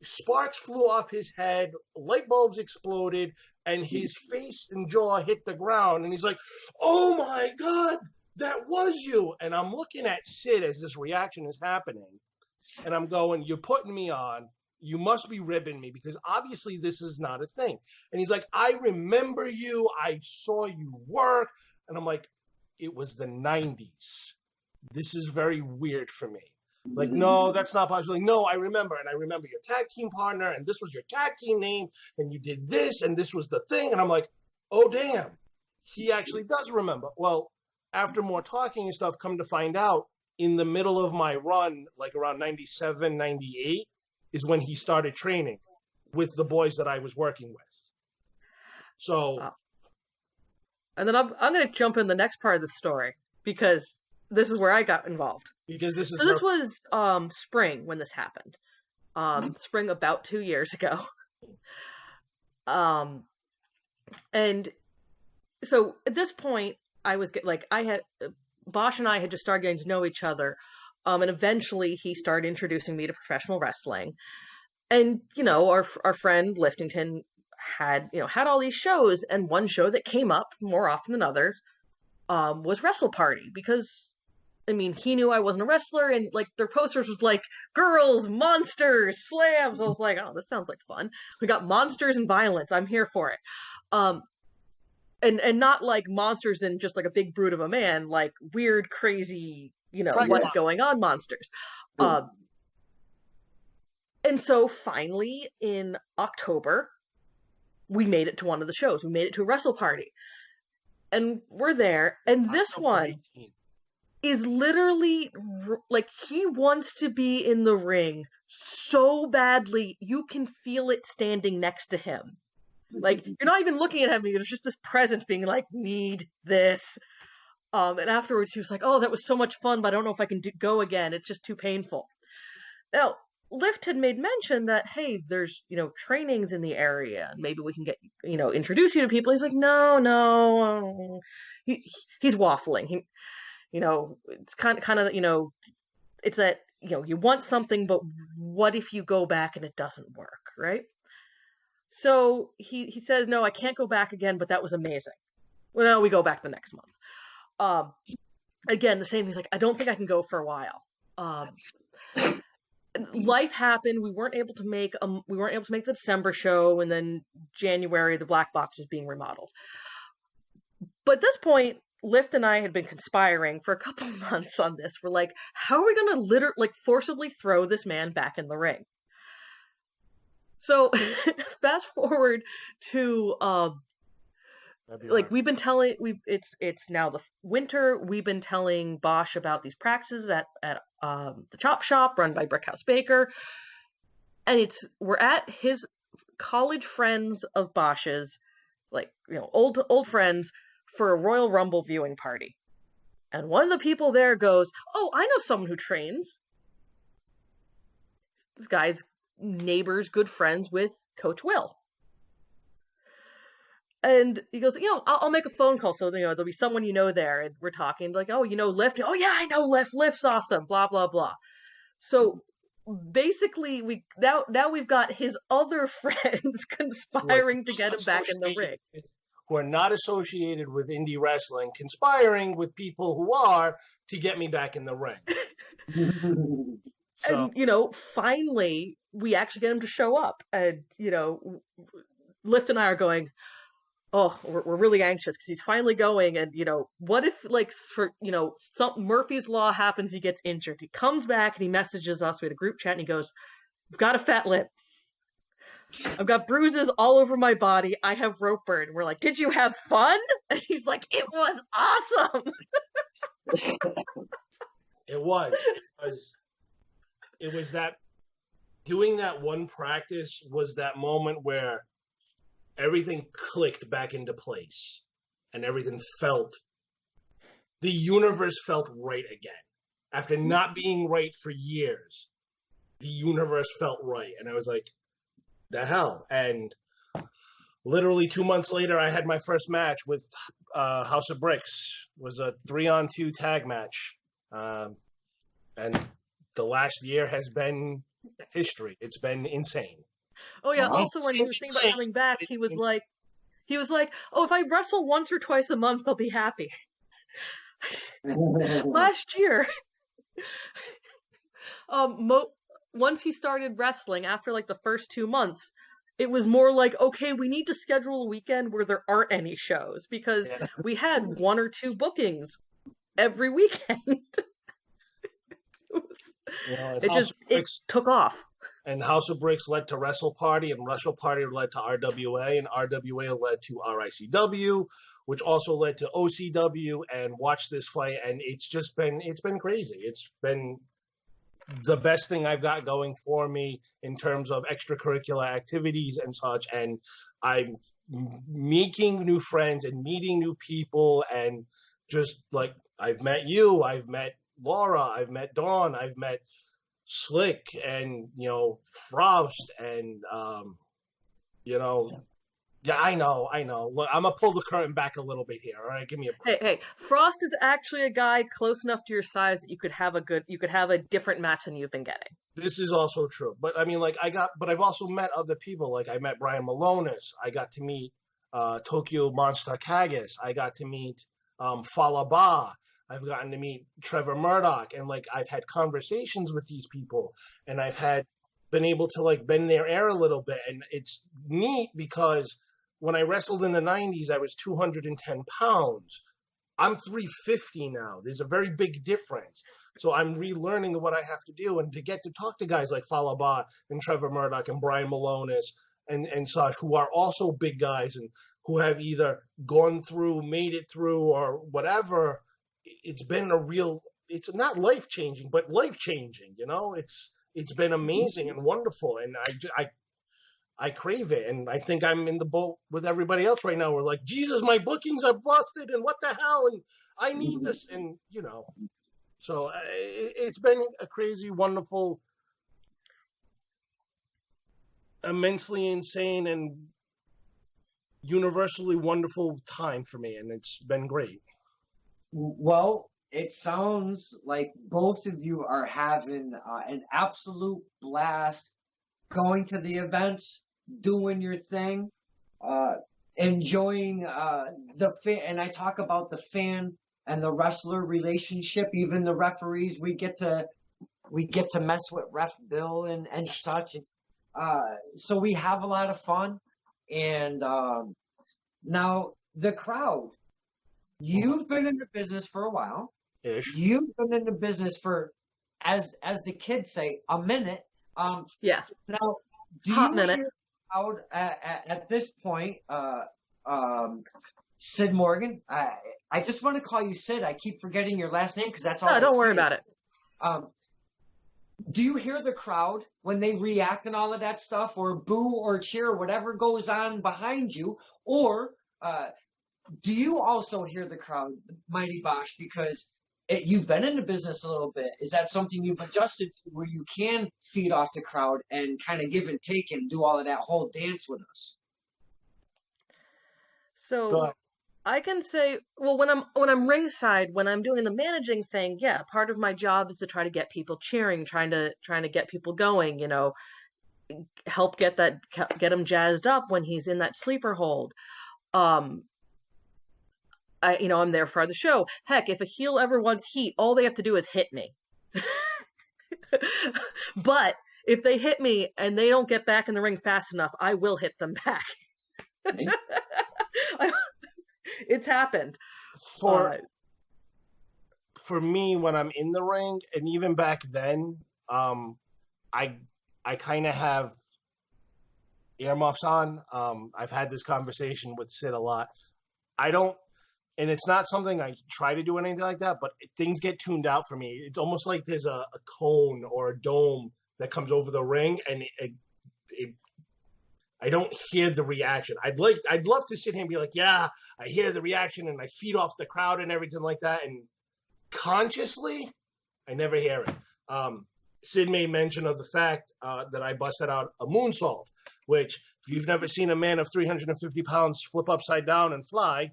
sparks flew off his head, light bulbs exploded, and his face and jaw hit the ground. And he's like, oh, my God, that was you. And I'm looking at Syd as this reaction is happening. And I'm going, you're putting me on. You must be ribbing me because obviously this is not a thing. And he's like, I remember you. I saw you work. And I'm like, it was the 90s. This is very weird for me. Like, no, that's not possible. Like, no, I remember. And I remember your tag team partner. And this was your tag team name. And you did this. And this was the thing. And I'm like, oh, damn. He actually does remember. Well, after more talking and stuff, come to find out, in the middle of my run, like around 97, 98, is when he started training with the boys that I was working with. So, and then I'm going to jump in the next part of the story because this is where I got involved. Because this was spring when this happened. Spring about 2 years ago. And so at this point, Bosch and I had just started getting to know each other. And eventually he started introducing me to professional wrestling. And, you know, our friend Liftington had all these shows, and one show that came up more often than others was Wrestle Party, because, I mean, he knew I wasn't a wrestler, and, like, their posters was like, girls, monsters, slams. I was like, oh, this sounds like fun. We got monsters and violence. I'm here for it. And not like monsters in just like a big brute of a man, like weird, crazy, what's going on monsters. And so finally in October, we made it to one of the shows. We made it to a Wrestle Party. And we're there. And this one is literally like, he wants to be in the ring so badly. You can feel it standing next to him. Like, you're not even looking at him. There's just this presence being like, need this. And afterwards, he was like, oh, that was so much fun, but I don't know if I can go again. It's just too painful. Now, Lyft had made mention that, hey, there's, trainings in the area. Maybe we can get, introduce you to people. He's like, no. He's waffling. It's kind of, it's that, you want something, but what if you go back and it doesn't work, right? So he says, no, I can't go back again, but that was amazing. Well, we go back the next month. Again, the same. He's like, I don't think I can go for a while. Life happened. We weren't able to make the December show, and then January the Black Box was being remodeled. But at this point, Lyft and I had been conspiring for a couple of months on this. We're like, how are we going to forcibly throw this man back in the ring? So fast forward to we've been telling it's now the winter. We've been telling Bosch about these practices at the Chop Shop run by Brickhouse Baker, and we're at his college friends of Bosch's, old friends, for a Royal Rumble viewing party. And one of the people there goes, oh, I know someone who trains. This guy's neighbors, good friends with Coach Will. And he goes, I'll make a phone call. So, there'll be someone there. And we're talking like, oh, Lyft? Oh, yeah, I know Lyft. Lyft's awesome. Blah, blah, blah. So basically, now we've got his other friends conspiring to get him back in the ring. Who are not associated with indie wrestling, conspiring with people who are to get me back in the ring. So. And, finally, we actually get him to show up. And, Lyft and I are going, oh, we're really anxious because he's finally going. And, what if, some Murphy's Law happens, he gets injured. He comes back and he messages us. We had a group chat and he goes, I've got a fat lip. I've got bruises all over my body. I have rope burn. We're like, did you have fun? And he's like, it was awesome. It was that doing that one practice was that moment where everything clicked back into place and everything the universe felt right again. After not being right for years, the universe felt right. And I was like, the hell. And literally 2 months later, I had my first match with House of Bricks. It was a 3-on-2 tag match. And the last year has been history. It's been insane. Oh yeah. Also, when he was thinking about coming back, he was like, oh, if I wrestle once or twice a month, I'll be happy. Last year, once he started wrestling, after the first 2 months, it was more like, okay, we need to schedule a weekend where there aren't any shows, because we had 1 or 2 bookings every weekend. It took off. And House of Bricks led to Wrestle Party, and Wrestle Party led to RWA, and RWA led to RICW, which also led to OCW, and Watch This Fight, and it's been crazy. It's been the best thing I've got going for me in terms of extracurricular activities and such, and I'm making new friends and meeting new people, and just I've met you, I've met Laura, I've met Dawn, I've met Slick, and Frost, and yeah, I know. Look, I'm gonna pull the curtain back a little bit here. All right, give me a break. Hey, Frost is actually a guy close enough to your size that you could have a different match than you've been getting. This is also true, but I mean, but I've also met other people. I met Brian Malonis. I got to meet Tokyo Monster Kagas. I got to meet Falaba. I've gotten to meet Trevor Murdoch, and I've had conversations with these people, and I've been able to bend their ear a little bit, and it's neat because when I wrestled in the 90s, I was 210 pounds. I'm 350 now. There's a very big difference. So I'm relearning what I have to do, and to get to talk to guys like Falaba and Trevor Murdoch and Brian Malonis and such, who are also big guys and who have either gone through, made it through, or whatever. It's been it's not life-changing, but life-changing, It's been amazing and wonderful. And I crave it, and I think I'm in the boat with everybody else right now. We're like, Jesus, my bookings are busted, and what the hell, and I need this, and so it's been a crazy, wonderful, immensely insane, and universally wonderful time for me, and it's been great. Well, it sounds like both of you are having an absolute blast going to the events, doing your thing, enjoying the fan. And I talk about the fan and the wrestler relationship. Even the referees, we get to mess with Ref Bill and such. So we have a lot of fun. And now the crowd. You've been in the business for a while. Ish. You've been in the business for, as the kids say, a minute. Yeah. Now, do Hot you minute. hear out at this point, Syd Morrigan? I just want to call you Sid. I keep forgetting your last name because that's all. No, don't worry about it. Do you hear the crowd when they react and all of that stuff, or boo or cheer, or whatever goes on behind you, or do you also hear the crowd, Mighty Bosch, because you've been in the business a little bit? Is that something you've adjusted to where you can feed off the crowd and kind of give and take and do all of that whole dance with us? So I can say, well, when I'm ringside, when I'm doing the managing thing, yeah, part of my job is to try to get people cheering, trying to get people going, help get him jazzed up when he's in that sleeper hold. I'm there for the show. Heck, if a heel ever wants heat, all they have to do is hit me. But if they hit me and they don't get back in the ring fast enough, I will hit them back. It's happened. For me, when I'm in the ring, and even back then, I kind of have earmuffs on. I've had this conversation with Sid a lot. And it's not something I try to do anything like that, but things get tuned out for me. It's almost like there's a cone or a dome that comes over the ring, and I don't hear the reaction. I'd love to sit here and be like, yeah, I hear the reaction, and I feed off the crowd and everything like that. And consciously, I never hear it. Sid made mention of the fact that I busted out a moonsault, which if you've never seen a man of 350 pounds flip upside down and fly,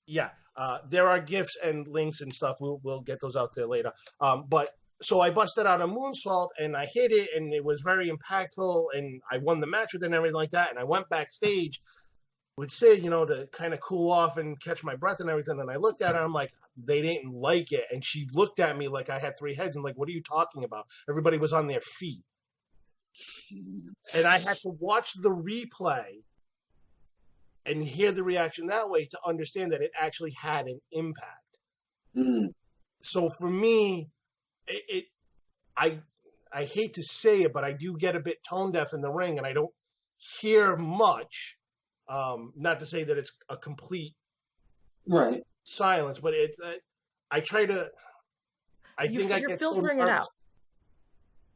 yeah, there are GIFs and links and stuff. We'll get those out there later. But so I busted out a moonsault and I hit it, and it was very impactful, and I won the match with it and everything like that. And I went backstage with Sid, to kind of cool off and catch my breath and everything. And I looked at her, and I'm like, they didn't like it. And she looked at me like I had three heads. And like, what are you talking about? Everybody was on their feet. And I had to watch the replay and hear the reaction that way to understand that it actually had an impact. Mm. So for me, I hate to say it, but I do get a bit tone deaf in the ring, and I don't hear much. Not to say that it's a complete silence, but it's. I try to. I think I get filtering it out.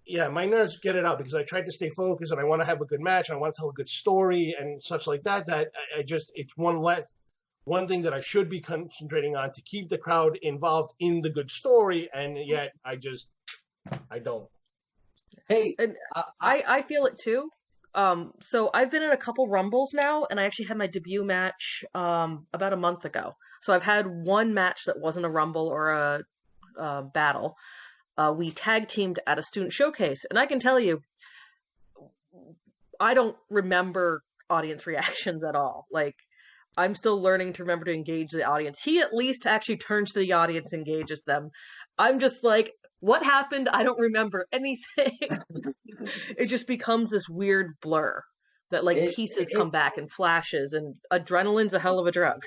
Yeah, my nerves get it out because I tried to stay focused and I want to have a good match and I want to tell a good story and such like that. That it's one thing that I should be concentrating on to keep the crowd involved in the good story, and yet I don't. Hey, and I feel it too. So I've been in a couple Rumbles now, and I actually had my debut match about a month ago. So I've had one match that wasn't a Rumble or a battle. We tag teamed at a student showcase, and I can tell you, I don't remember audience reactions at all. Like, I'm still learning to remember to engage the audience. He at least actually turns to the audience, engages them. I'm just like, what happened? I don't remember anything. It just becomes this weird blur that pieces come back and flashes, and adrenaline's a hell of a drug.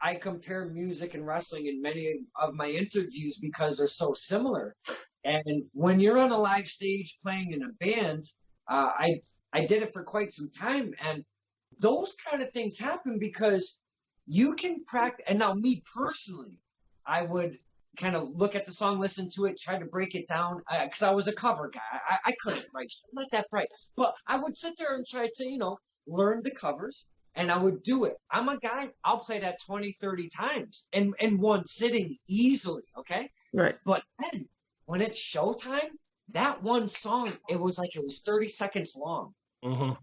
I compare music and wrestling in many of my interviews because they're so similar. And when you're on a live stage playing in a band, I did it for quite some time, and those kind of things happen because you can practice. And now, me personally, I would kind of look at the song, listen to it, try to break it down. Because I was a cover guy. I couldn't write. I'm not that bright. But I would sit there and try to, learn the covers. And I would do it. I'm a guy, I'll play that 20, 30 times in one sitting easily, okay? Right. But then, when it's showtime, that one song, it was 30 seconds long. Mm-hmm.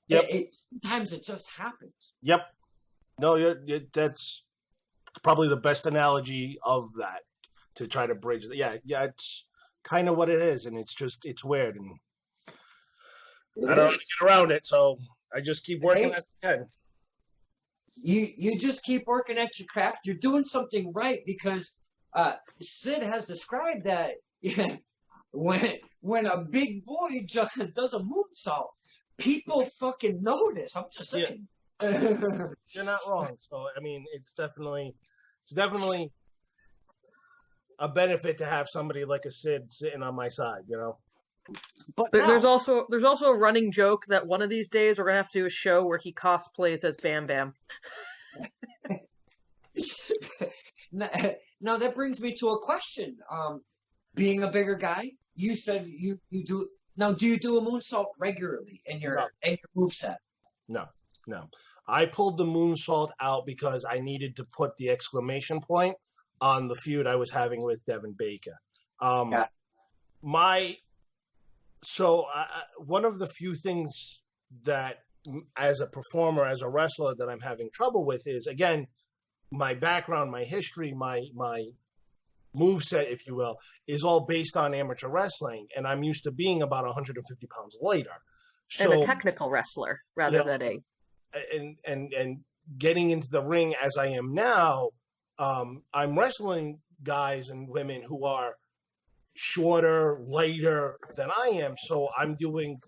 Yep. Sometimes it just happens. Yep. No, that's probably the best analogy of that, to try to bridge it. Yeah, it's kind of what it is, and it's weird, and I don't know how to get around it, so I just keep working as I can. You just keep working at your craft. You're doing something right, because Syd has described that when a big boy does a moonsault, people fucking notice. I'm just saying. Yeah. You're not wrong. So I mean, it's definitely a benefit to have somebody like a Syd sitting on my side, But there's also a running joke that one of these days we're gonna have to do a show where he cosplays as Bam Bam. Now that brings me to a question. Being a bigger guy, you said you do. Now, do you do a moonsault regularly in your moveset? No. I pulled the moonsault out because I needed to put the exclamation point on the feud I was having with Devin Baker. One of the few things that, as a performer, as a wrestler, that I'm having trouble with is, again, my background, my history, my moveset, if you will, is all based on amateur wrestling, and I'm used to being about 150 pounds lighter. And a technical wrestler rather than a... And getting into the ring as I am now, I'm wrestling guys and women who are shorter, lighter than I am, so I'm doing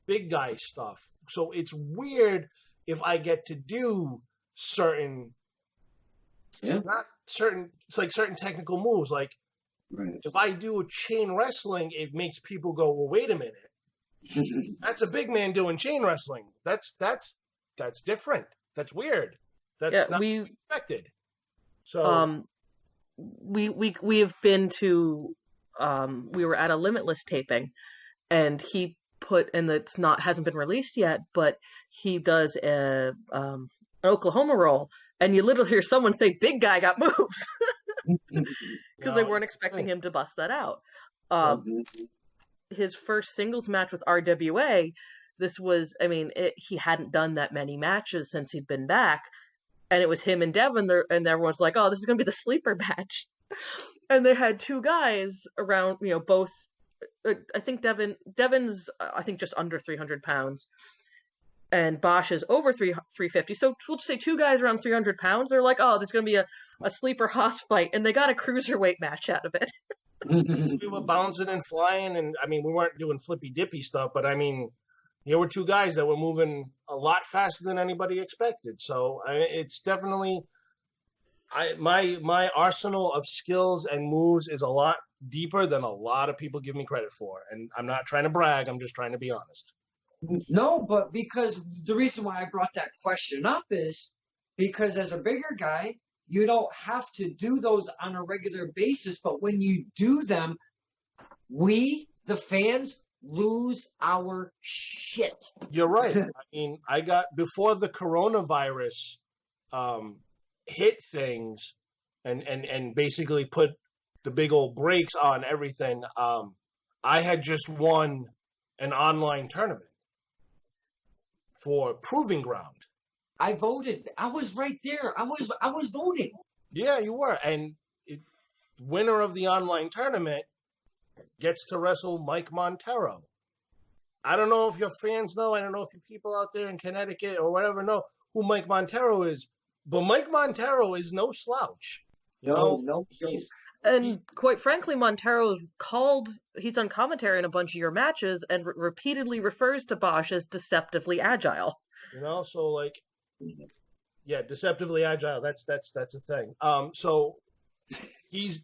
big guy stuff. So it's weird if I get to do certain certain technical moves. Like, if I do a chain wrestling, it makes people go, well, wait a minute. That's a big man doing chain wrestling. That's different. That's weird. That's not expected. So we have been to we were at a Limitless taping, and he put, and it's hasn't been released yet, but he does an Oklahoma roll, and you literally hear someone say, "Big guy got moves," because they weren't expecting him to bust that out. His first singles match with RWA, this was, he hadn't done that many matches since he'd been back, and it was him and Devin there, and everyone's like, "Oh, this is gonna be the sleeper match." And they had two guys around, both. I think Devin's just under 300 pounds, and Bosch is over 350. So we'll just say two guys around 300 pounds. They're like, "Oh, there's going to be a sleeper Haas fight," and they got a cruiserweight match out of it. We were bouncing and flying, and we weren't doing flippy dippy stuff, but there were two guys that were moving a lot faster than anybody expected. So it's definitely, my arsenal of skills and moves is a lot deeper than a lot of people give me credit for. And I'm not trying to brag. I'm just trying to be honest. No, but because the reason why I brought that question up is because as a bigger guy, you don't have to do those on a regular basis. But when you do them, we, the fans, lose our shit. You're right. I got, before the coronavirus hit things and basically put the big old brakes on everything, I had just won an online tournament for Proving Ground. I voted. I was right there. I was voting. Yeah, you were. And winner of the online tournament gets to wrestle Mike Montero. I don't know if your fans know. I don't know if you people out there in Connecticut or whatever know who Mike Montero is. But Mike Montero is no slouch. No. And quite frankly, Montero's he's done commentary in a bunch of your matches and repeatedly refers to Bosch as deceptively agile. So deceptively agile. That's a thing. So he's,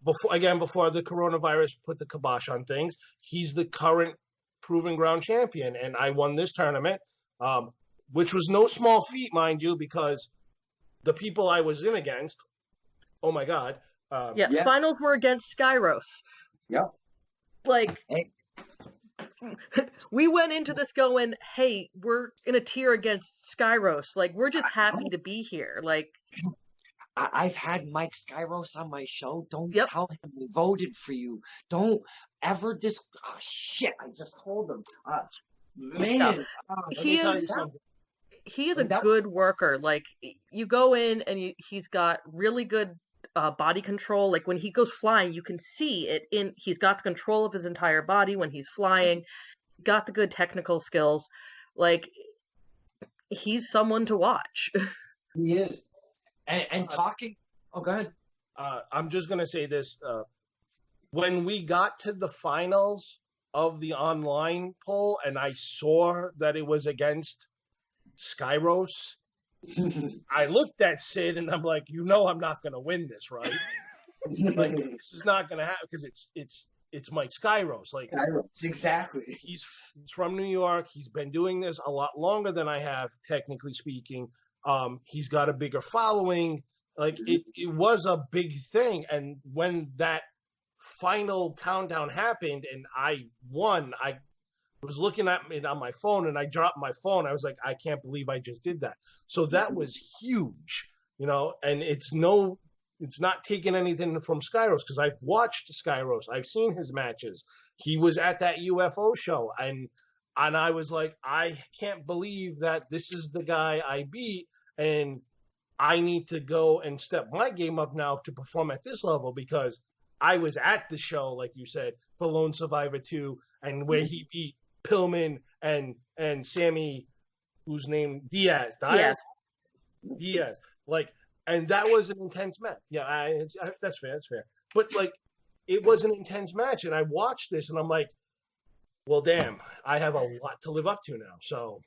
before the coronavirus put the kibosh on things, he's the current Proving Ground champion. And I won this tournament, which was no small feat, mind you, because the people I was in against, oh my God, Yeah, finals were against Skyros. Yeah. Like, we went into this going, hey, we're in a tier against Skyros. Like, we're just happy to be here. Like, I've had Mike Skyros on my show. Don't tell him we voted for you. Don't ever oh shit, I just told him. Man, he is a good worker. Like, you go in and he's got really good body control. Like, when he goes flying, you can see it he's got the control of his entire body when he's flying, got the good technical skills. Like, he's someone to watch. He is. And talking. Oh, go ahead. I'm just gonna say this. When we got to the finals of the online poll, and I saw that it was against Skyros, I looked at Sid and I'm like, I'm not gonna win this, right? Like, this is not gonna happen because it's Mike Skyros. Like, Skyros, exactly. He's from New York. He's been doing this a lot longer than I have, technically speaking. He's got a bigger following. Like, it was a big thing. And when that final countdown happened and I won, I was looking at it on my phone and I dropped my phone. I was like, I can't believe I just did that. So that was huge, and it's not taking anything from Skyros because I've watched Skyros. I've seen his matches. He was at that UFO show and I was like, I can't believe that this is the guy I beat, and I need to go and step my game up now to perform at this level because I was at the show, like you said, for Lone Survivor 2, and where he beat Pillman and Sammy, whose name Diaz. Like, and that was an intense match. Yeah, that's fair. But like, it was an intense match, and I watched this, and I'm like, well, damn, I have a lot to live up to now. So,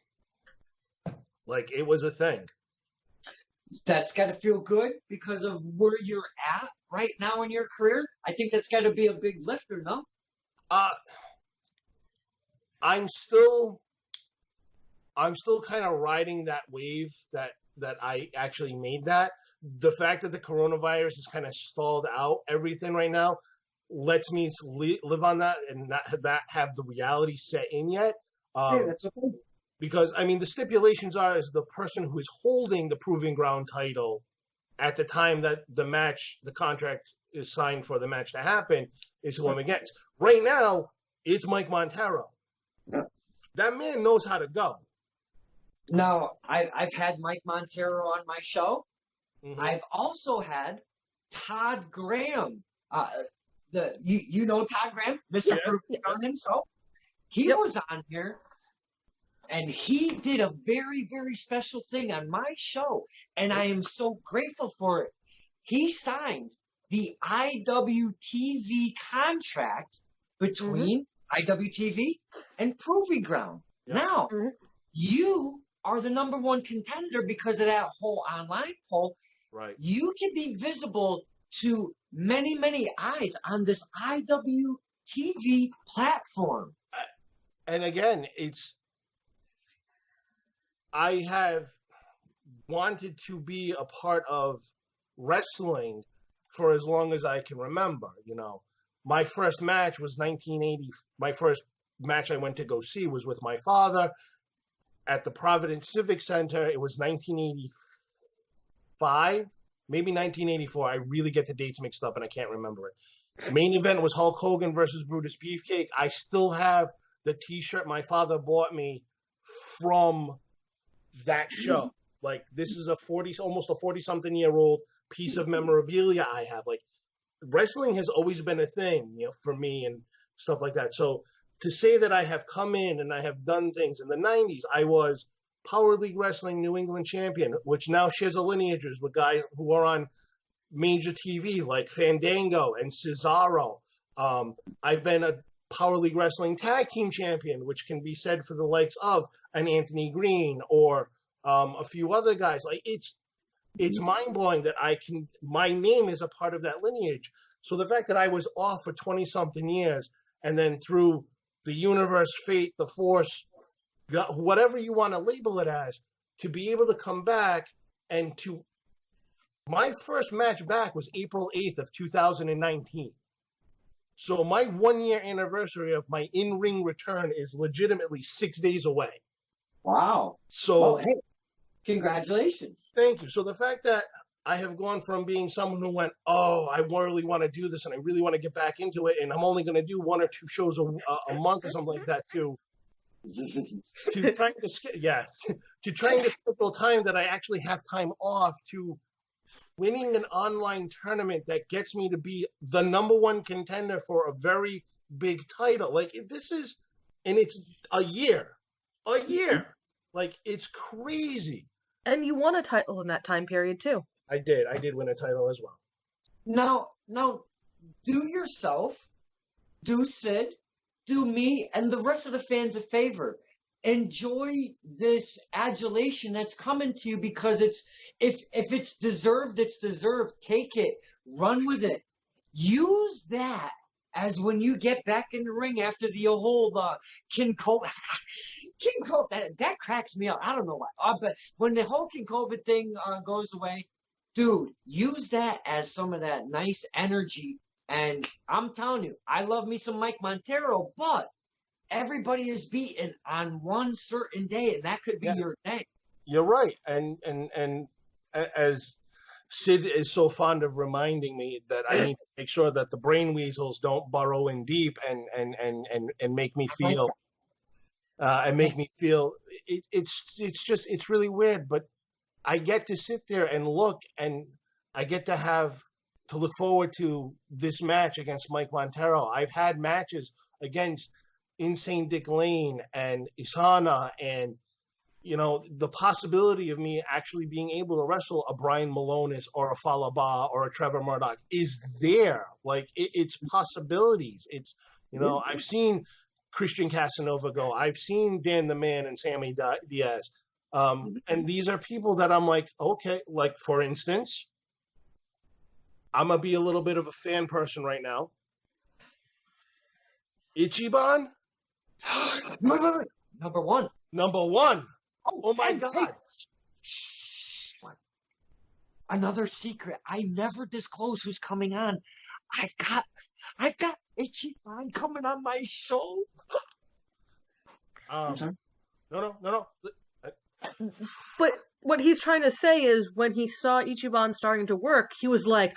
like, it was a thing. That's got to feel good because of where you're at right now in your career. I think that's got to be a big lifter, no? I'm still kind of riding that wave that I actually made that. The fact that the coronavirus has kind of stalled out everything right now lets me live on that and not have the reality set in yet. That's okay. Because, I mean, the stipulations is the person who is holding the Proving Ground title at the time that the contract is signed for the match to happen is who I'm against. Right now, it's Mike Montero. That man knows how to go. Now, I've had Mike Montero on my show. Mm-hmm. I've also had Todd Graham. You know Todd Graham, Mr. Proving Ground himself. He was on here. And he did a very, very special thing on my show. And I am so grateful for it. He signed the IWTV contract between IWTV and Proving Ground. Yep. Now, you are the number one contender because of that whole online poll. Right. You can be visible to many, many eyes on this IWTV platform. And again, I have wanted to be a part of wrestling for as long as I can remember. My first match was 1980. My first match I went to go see was with my father at the Providence Civic Center. It was 1985, maybe 1984. I really get the dates mixed up and I can't remember it. Main event was Hulk Hogan versus Brutus Beefcake. I still have the T-shirt my father bought me from that show. Like, this is almost a 40-something-year-old piece of memorabilia I have. Like, wrestling has always been a thing, for me and stuff like that. So to say that I have come in and I have done things in the 90s, I was Power League Wrestling New England champion, which now shares a lineages with guys who are on major TV like Fandango and Cesaro. I've been a Power League Wrestling Tag Team Champion, which can be said for the likes of an Anthony Green or a few other guys. Like, it's mind-blowing that my name is a part of that lineage. So the fact that I was off for 20-something years, and then through the universe, fate, the force, whatever you want to label it as, to be able to come back and to My first match back was April 8th of 2019. So my 1-year anniversary of my in-ring return is legitimately 6 days away. Wow. So, well, hey, congratulations. Thank you. So the fact that I have gone from being someone who went, oh, I really want to do this and I really want to get back into it, and I'm only going to do 1 or 2 shows a month or something like that, to trying to trying to schedule time that I actually have time off, to winning an online tournament that gets me to be the #1 contender for a very big title. Like, this is, and it's a year. Like, it's crazy. And you won a title in that time period too. I did win a title as well. Now, do yourself, do Sid, do me, and the rest of the fans a favor. Enjoy this adulation that's coming to you, because if it's deserved, it's deserved. Take it, run with it. Use that as when you get back in the ring after the whole Kincaid, that cracks me up. I don't know why, but when the whole Kincaid thing goes away, dude, use that as some of that nice energy. And I'm telling you, I love me some Mike Montero, but everybody is beaten on one certain day, and that could be your day. You're right, and as Sid is so fond of reminding me, that I need to make sure that the brain weasels don't burrow in deep and make me feel it's really weird, but I get to sit there and look, and I get to look forward to this match against Mike Montero. I've had matches against Insane Dick Lane and Isana, and the possibility of me actually being able to wrestle a Brian Malonis or a Falaba or a Trevor Murdoch is there. Like, it's possibilities. It's, I've seen Christian Casanova go. I've seen Dan the Man and Sammy Diaz. And these are people that I'm like, okay, like, for instance, I'm going to be a little bit of a fan person right now. Ichiban? Number one. Oh my God. Hey. Another secret. I never disclose who's coming on. I've got Ichiban coming on my show. I'm sorry? No. But what he's trying to say is, when he saw Ichiban starting to work, he was like,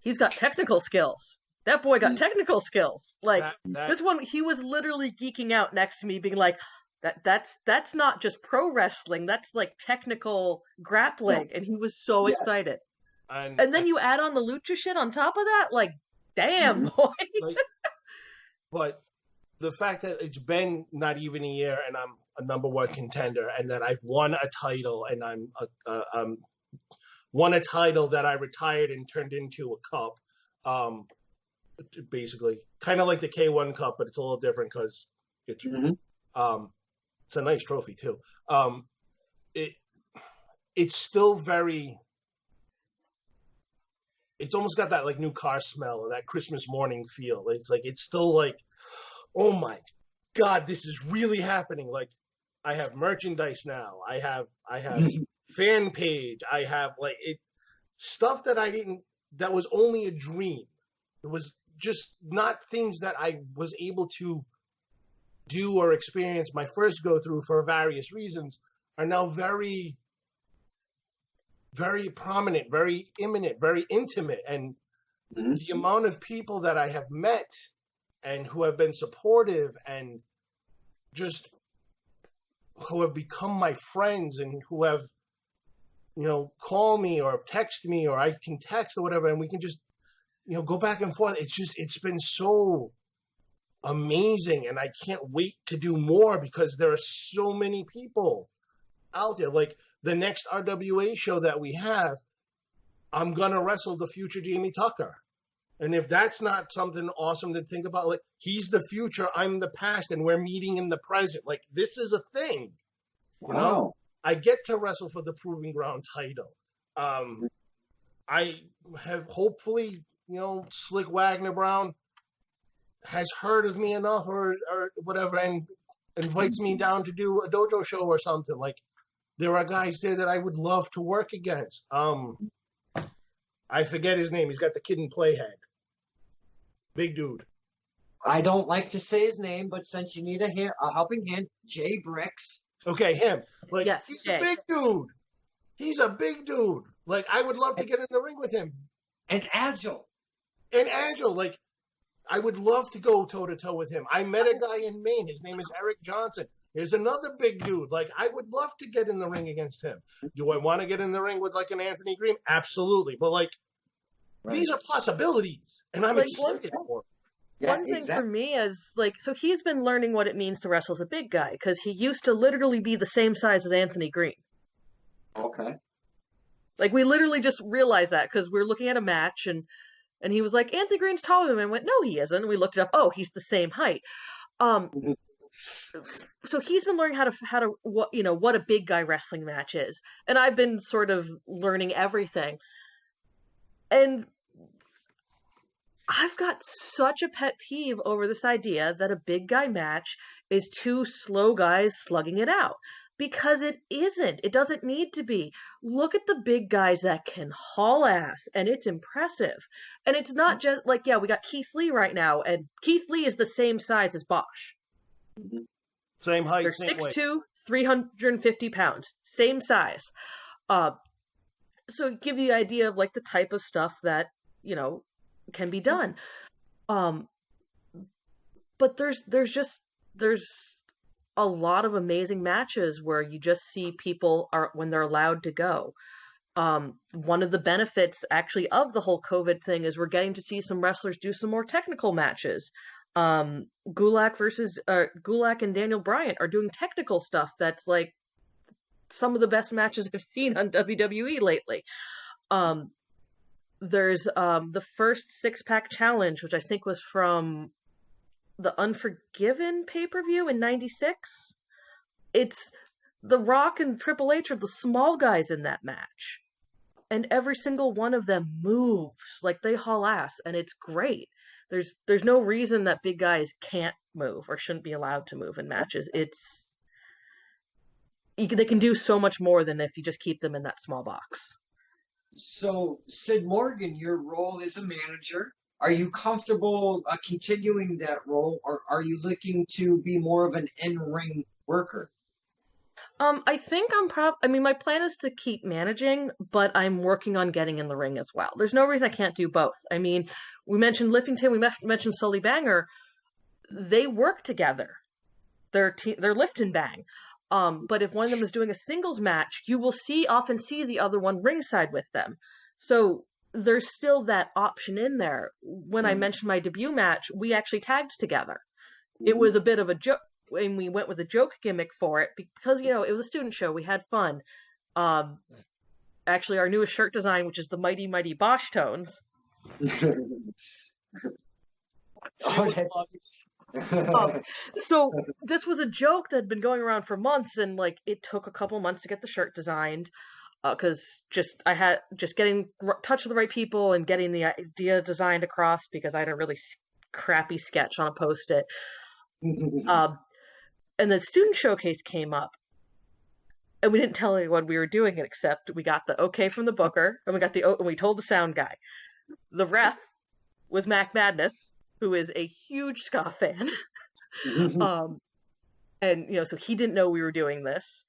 he's got technical skills. That boy got technical skills. Like, this one, he was literally geeking out next to me, being like, that's not just pro wrestling, that's like technical grappling. And he was so excited. And then you add on the lucha shit on top of that, like, damn, boy. But the fact that it's been not even a year and I'm a #1 contender, and that I've won a title, and I'm won a title that I retired and turned into a cup. Basically, kind of like the K1 Cup, but it's a little different because it's a nice trophy too. It's still very. It's almost got that like new car smell or that Christmas morning feel. It's still like, oh my God, this is really happening. Like, I have merchandise now. I have fan page. I have stuff that that was only a dream. It was just not things that I was able to do or experience my first go through for various reasons, are now very, very prominent, very imminent, very intimate. And the amount of people that I have met and who have been supportive and just who have become my friends and who have, call me or text me, or I can text or whatever, and we can just, go back and forth. It's been so amazing, and I can't wait to do more because there are so many people out there. Like, the next RWA show that we have, I'm gonna wrestle the future Jamie Tucker. And if that's not something awesome to think about, like, he's the future, I'm the past, and we're meeting in the present. Like, this is a thing. Wow. I get to wrestle for the Proving Ground title. I have hopefully, Slick Wagner Brown has heard of me enough or whatever, and invites me down to do a dojo show or something. Like, there are guys there that I would love to work against. I forget his name. He's got the kid in Playhead. Big dude. I don't like to say his name, but since you need a helping hand, Jay Bricks. Okay, him. Like, yes, he's Jay. a big dude. He's a big dude. Like, I would love to get in the ring with him. And agile. Like, I would love to go toe-to-toe with him. I met a guy in Maine. His name is Eric Johnson. There's another big dude. Like, I would love to get in the ring against him. Do I want to get in the ring with, like, an Anthony Green? Absolutely. But, like, these are possibilities. And I'm excited for them. Yeah, one thing for me is, like, so he's been learning what it means to wrestle as a big guy, because he used to literally be the same size as Anthony Green. Okay. Like, we literally just realized that, because we were looking at a match, and he was like, Anthony Green's taller than me. I went, no, he isn't. And we looked it up. Oh, he's the same height. So he's been learning how to what a big guy wrestling match is. And I've been sort of learning everything. And I've got such a pet peeve over this idea that a big guy match is two slow guys slugging it out. Because it isn't. It doesn't need to be. Look at the big guys that can haul ass, and it's impressive. And it's not just like, yeah, we got Keith Lee right now, and Keith Lee is the same size as Bosch. Same height, They're same weight. 6'2", 350 pounds. Same size. So give you the idea of, like, the type of stuff that, can be done. But there's a lot of amazing matches where you just see people when they're allowed to go. One of the benefits actually of the whole COVID thing is we're getting to see some wrestlers do some more technical matches. Gulak and Daniel Bryan are doing technical stuff that's like some of the best matches I've seen on WWE lately. There's the first 6-pack challenge, which I think was from the Unforgiven pay-per-view in 96. It's The Rock and Triple H are the small guys in that match. And every single one of them moves. Like, they haul ass, and it's great. There's no reason that big guys can't move or shouldn't be allowed to move in matches. They can do so much more than if you just keep them in that small box. So, Syd Morrigan, your role is a manager. Are you comfortable continuing that role, or are you looking to be more of an in-ring worker? I think my plan is to keep managing, but I'm working on getting in the ring as well. There's no reason I can't do both. I mean, we mentioned Liftington, we mentioned Sully Banger. They work together. They're lift and bang. But if one of them is doing a singles match, you will often see the other one ringside with them. So there's still that option in there. When I mentioned my debut match, we actually tagged together. It was a bit of a joke, and we went with a joke gimmick for it because, it was a student show. We had fun. Actually, our newest shirt design, which is the Mighty Mighty Bosch tones. So this was a joke that had been going around for months, and like it took a couple months to get the shirt designed. Because I had getting touch with the right people and getting the idea designed across because I had a really crappy sketch on a Post-it. And the student showcase came up, and we didn't tell anyone we were doing it, except we got the okay from the booker, and we told the sound guy. The ref was Mac Madness, who is a huge ska fan, and so he didn't know we were doing this.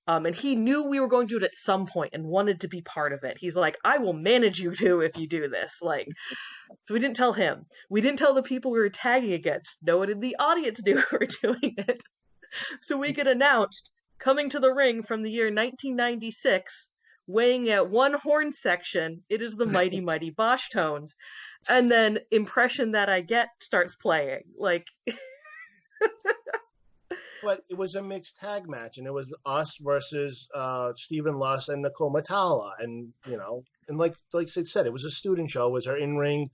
And he knew we were going to do it at some point and wanted to be part of it. He's like, I will manage you two if you do this. Like, so we didn't tell him. We didn't tell the people we were tagging against. No one in the audience knew we were doing it. So we get announced, coming to the ring from the year 1996, weighing at one horn section, it is the Mighty Mighty Bosch tones. And then Impression That I Get starts playing. Like... But it was a mixed tag match, and it was us versus Stephen Luss and Nicole Matala, and and like Sid said, it was a student show. It was her in-ring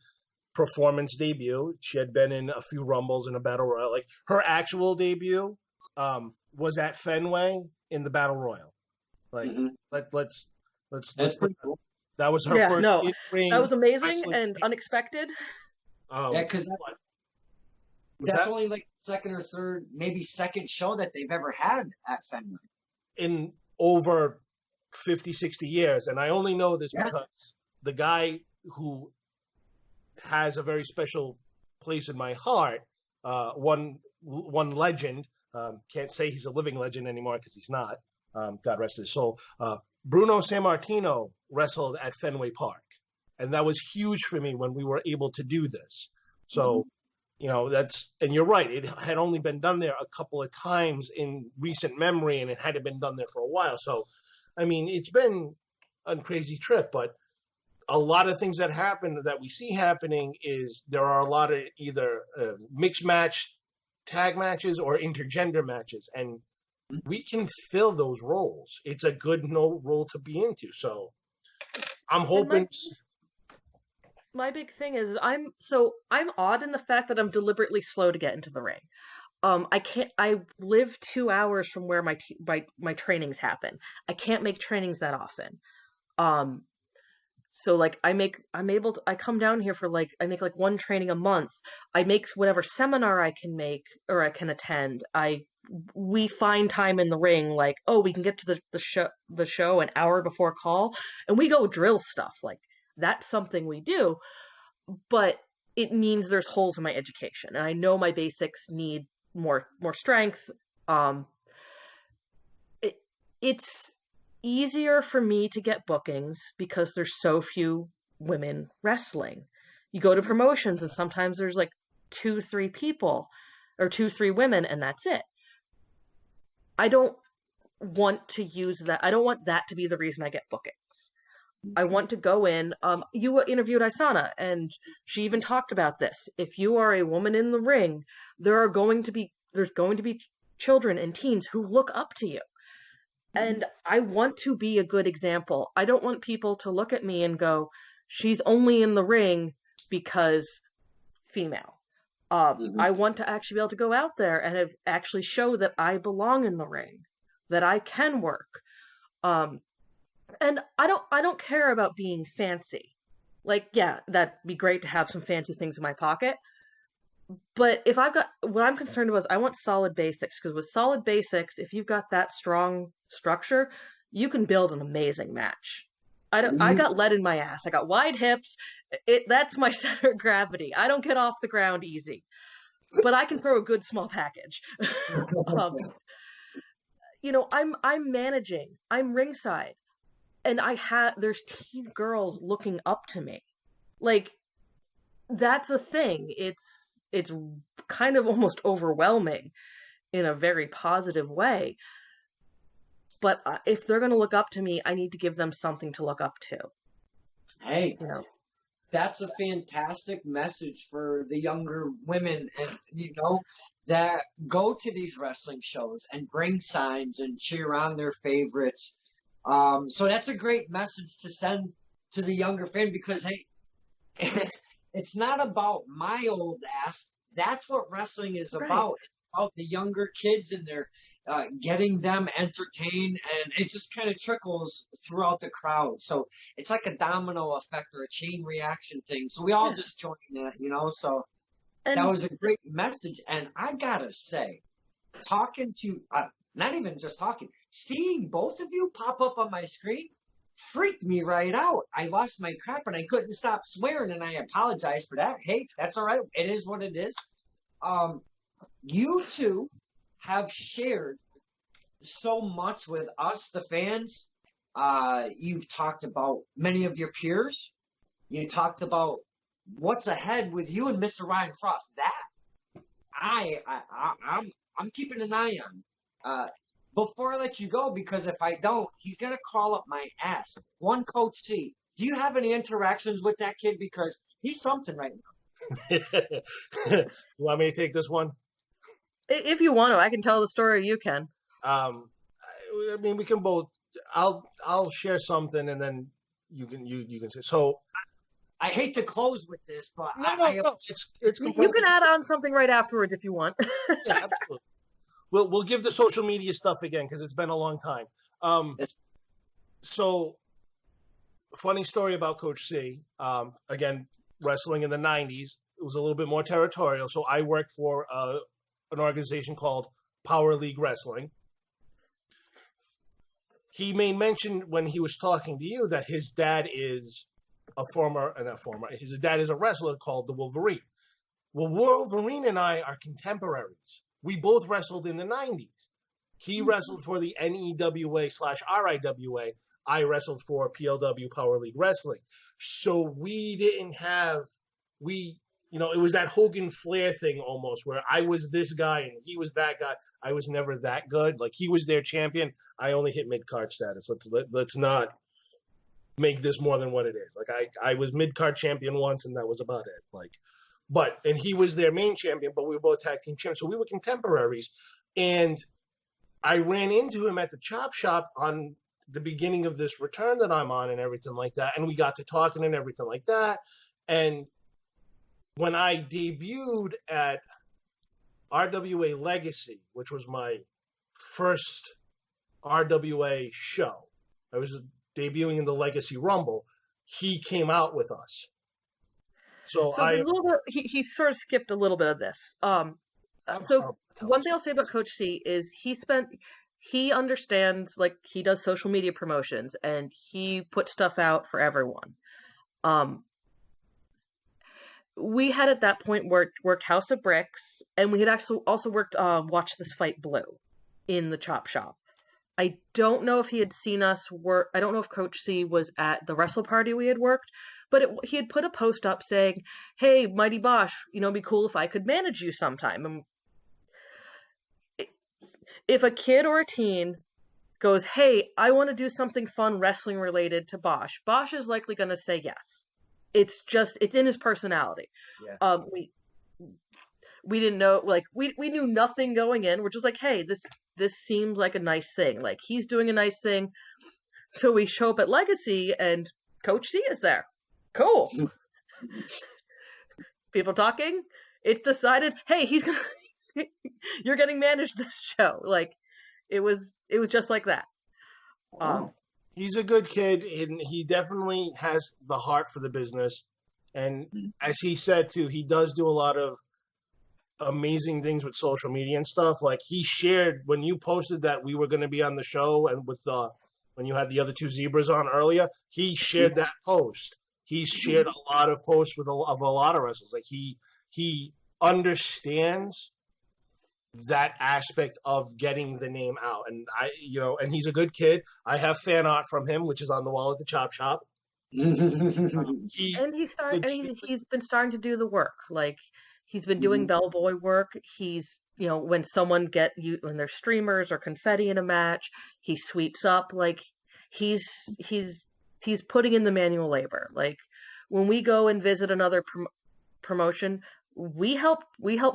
performance debut. She had been in a few Rumbles and a Battle Royal. Like her actual debut was at Fenway in the Battle Royal. Like let's That's pretty cool. That was her first in-ring. That was amazing and unexpected. Because that's only like second or third, maybe second show that they've ever had at Fenway. over 50, 60 years. And I only know this because the guy who has a very special place in my heart, one legend, can't say he's a living legend anymore because he's not, God rest his soul, Bruno Sammartino wrestled at Fenway Park. And that was huge for me when we were able to do this. So, you know, and you're right, it had only been done there a couple of times in recent memory, and it hadn't been done there for a while. So, I mean, it's been a crazy trip, but a lot of things that happen that we see happening is there are a lot of either mixed match tag matches or intergender matches, and we can fill those roles. It's a good role to be into. So I'm hoping. My big thing is I'm odd in the fact that I'm deliberately slow to get into the ring. I live 2 hours from where my trainings happen. I can't make trainings that often. So like I come down here for I make like one training a month. I make whatever seminar I can make or I can attend. We find time in the ring, like, oh, we can get to the show an hour before call, and we go drill stuff. Like, that's something we do, but it means there's holes in my education, and I know my basics need more strength. It's easier for me to get bookings because there's so few women wrestling. You go to promotions and sometimes there's like 2-3 people or 2-3 women, and that's it. I don't want to use that. I don't want that to be the reason I get bookings. I want to go in. You interviewed Isana, and she even talked about this. If you are a woman in the ring, there's going to be children and teens who look up to you. And I want to be a good example. I don't want people to look at me and go, she's only in the ring because female. I want to actually be able to go out there and actually show that I belong in the ring, that I can work. And I don't care about being fancy. Like, yeah, that'd be great to have some fancy things in my pocket. But what I'm concerned about is I want solid basics, because with solid basics, if you've got that strong structure, you can build an amazing match. I got lead in my ass. I got wide hips. That's my center of gravity. I don't get off the ground easy, but I can throw a good small package. I'm managing. I'm ringside, and there's teen girls looking up to me. Like, that's a thing. It's kind of almost overwhelming in a very positive way. But if they're going to look up to me, I need to give them something to look up to. Hey, that's a fantastic message for the younger women, and that go to these wrestling shows and bring signs and cheer on their favorites. So that's a great message to send to the younger fan, because hey, it's not about my old ass. That's what wrestling is about. It's about the younger kids and their getting them entertained, and it just kind of trickles throughout the crowd. So it's like a domino effect or a chain reaction thing. So we all just join that, So that was a great message. And I gotta say, talking to, not even just talking, seeing both of you pop up on my screen freaked me right out. I lost my crap and I couldn't stop swearing, and I apologize for that. Hey, that's all right. It is what it is. You two have shared so much with us, the fans. You've talked about many of your peers. You talked about what's ahead with you and Mr. Ryan Frost. That I'm keeping an eye on. Before I let you go, because if I don't, he's gonna crawl up my ass. One Coach C. Do you have any interactions with that kid? Because he's something right now. You want me to take this one? If you want to, I can tell the story. You can. I mean, we can both. I'll share something, and then you can say. So, I hate to close with this, but no. It's you can add on something right afterwards if you want. Yeah, absolutely. We'll give the social media stuff again because it's been a long time. So, funny story about Coach C. Again, wrestling in the 90s. It was a little bit more territorial. So I worked for an organization called Power League Wrestling. he made mention when he was talking to you that his dad is his dad is a wrestler called the Wolverine. Well, Wolverine and I are contemporaries. We both wrestled in the 90s. He wrestled for the NEWA/RIWA. I wrestled for PLW Power League Wrestling. So we didn't have, it was that Hogan Flair thing almost, where I was this guy and he was that guy. I was never that good. Like, he was their champion. I only hit mid-card status. Let's not make this more than what it is. Like, I was mid-card champion once, and that was about it. And he was their main champion, but we were both tag team champions. So we were contemporaries. And I ran into him at the Chop Shop on the beginning of this return that I'm on and everything like that. And we got to talking and everything like that. And when I debuted at RWA Legacy, which was my first RWA show, I was debuting in the Legacy Rumble, he came out with us. So he sort of skipped a little bit of this. So one thing I'll say about Coach C is he understands, like, he does social media promotions and he puts stuff out for everyone. We had at that point worked House of Bricks, and we had actually also worked Watch This Fight Blue in the Chop Shop. I don't know if he had seen us work. I don't know if Coach C was at the wrestle party we had worked, but he had put a post up saying, "Hey, Mighty Bosch, it'd be cool if I could manage you sometime." And if a kid or a teen goes, "Hey, I want to do something fun wrestling related to Bosch," Bosch is likely going to say yes. It's in his personality. Yeah. We didn't know, like, we knew nothing going in. We're just like, hey, this seems like a nice thing. Like, he's doing a nice thing. So we show up at Legacy and Coach C is there. Cool. People talking. It's decided, hey, you're getting managed this show. Like, it was just like that. He's a good kid, and he definitely has the heart for the business. And as he said too, he does do a lot of amazing things with social media and stuff. Like, he shared when you posted that we were going to be on the show, and with when you had the other two zebras on earlier, he shared that post. He's shared a lot of posts of a lot of wrestlers. Like, he understands that aspect of getting the name out, and and he's a good kid. I have fan art from him, which is on the wall at the Chop Shop. He's been starting to do the work. Like, he's been doing bellboy work. He's, when when there's streamers or confetti in a match, he sweeps up. Like, he's putting in the manual labor. Like, when we go and visit another promotion, we help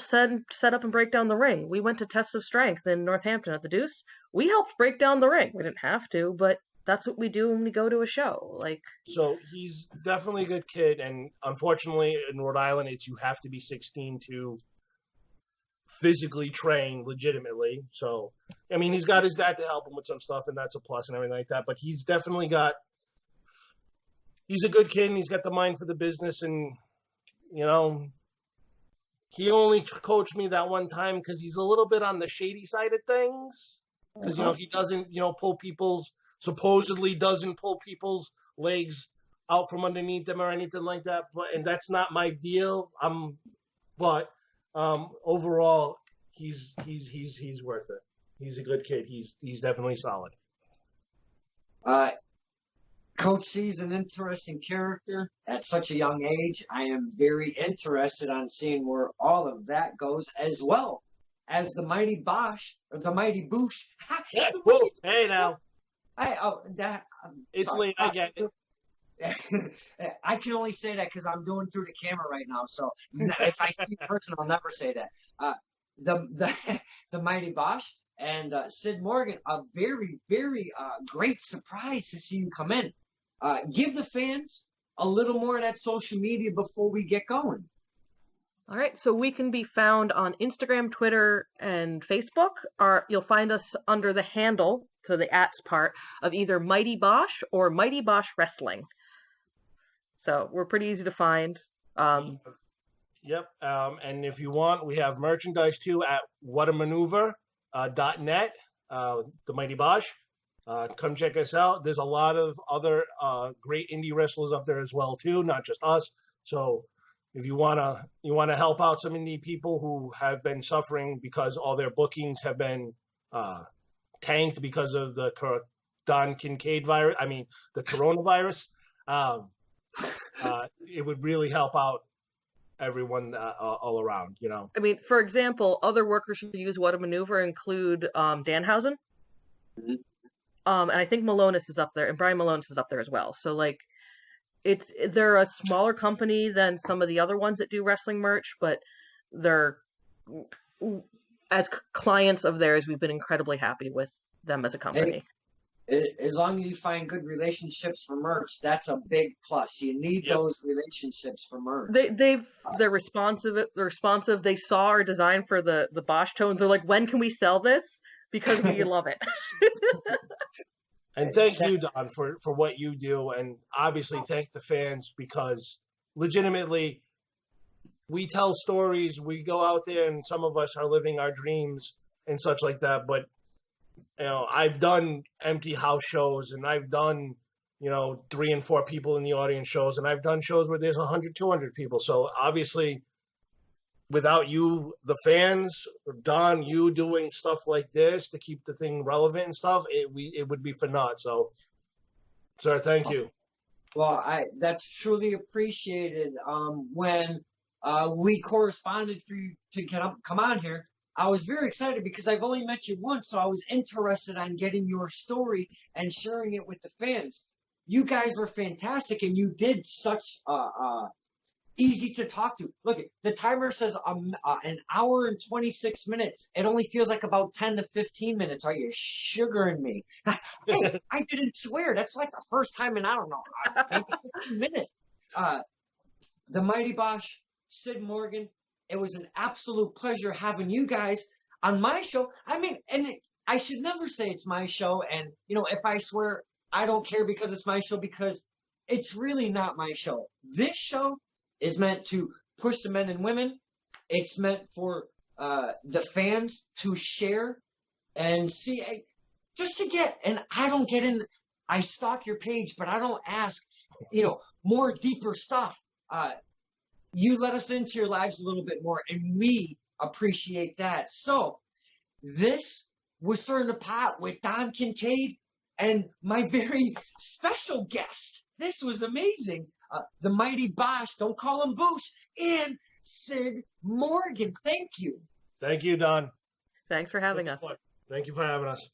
set up and break down the ring. We went to Test of Strength in Northampton at the Deuce. We helped break down the ring. We didn't have to, but that's what we do when we go to a show. Like, so he's definitely a good kid, and unfortunately in Rhode Island, you have to be 16 to physically train legitimately. So, I mean, he's got his dad to help him with some stuff, and that's a plus and everything like that. But he's definitely he's a good kid, and he's got the mind for the business, and he only coached me that one time because he's a little bit on the shady side of things. Because, he doesn't, supposedly doesn't pull people's legs out from underneath them or anything like that. And that's not my deal. But overall, he's worth it. He's a good kid. He's definitely solid. Coach C's an interesting character at such a young age. I am very interested on seeing where all of that goes, as well as the Mighty Bosch or the Mighty Boosh. Whoa, hey now. It's late. I get it. I can only say that because I'm doing through the camera right now. So if I see a person, I'll never say that. The Mighty Bosch and Syd Morrigan, a very, very great surprise to see you come in. Give the fans a little more of that social media before we get going. All right, so we can be found on Instagram, Twitter, and Facebook. You'll find us under the handle, so the @ part, of either Mighty Bosch or Mighty Bosch Wrestling. So we're pretty easy to find. Yep, and if you want, we have merchandise too at whatamaneuver.net, the Mighty Bosch. Come check us out. There's a lot of other great indie wrestlers up there as well too, not just us. So if you wanna help out some indie people who have been suffering because all their bookings have been tanked because of the Kincaid virus. I mean the coronavirus. It would really help out everyone all around. I mean, for example, other workers who use What a Maneuver include Danhausen. Mhm. And I think Malonis is up there, and Brian Malonis is up there as well. So like, they're a smaller company than some of the other ones that do wrestling merch, but they're, as clients of theirs, we've been incredibly happy with them as a company. As long as you find good relationships for merch, that's a big plus. You need those relationships for merch. They're responsive. They saw our design for the Bosch tones. They're like, when can we sell this? Because we love it. And thank you, Don, for what you do. And obviously thank the fans, because legitimately we tell stories. We go out there and some of us are living our dreams and such like that. But, I've done empty house shows, and I've done, 3 and 4 people in the audience shows, and I've done shows where there's 100, 200 people. So obviously, without you, the fans, or Don, you doing stuff like this to keep the thing relevant and stuff, it would be for naught. So, sir, thank you. Well, that's truly appreciated. When we corresponded for you to come on here, I was very excited because I've only met you once, so I was interested on getting your story and sharing it with the fans. You guys were fantastic, and you did such easy to talk to. Look, the timer says an hour and 26 minutes. It only feels like about 10 to 15 minutes. Are you sugaring me? Hey, I didn't swear. That's like the first time in, I don't know, maybe 15 minutes. The Mighty Bosch, Syd Morrigan, it was an absolute pleasure having you guys on my show. I mean, and I should never say it's my show. And, if I swear, I don't care because it's my show, because it's really not my show. This show is meant to push the men and women. It's meant for the fans to share and see, just to get, and I don't get in, I stalk your page, but I don't ask, more deeper stuff. You let us into your lives a little bit more, and we appreciate that. So this was Stirring the Pot with Don Kincaid and my very special guest. This was amazing. The Mighty Bosch, don't call him Boosh, and Syd Morrigan. Thank you. Thank you, Don. Thanks for having us. Thank you for having us.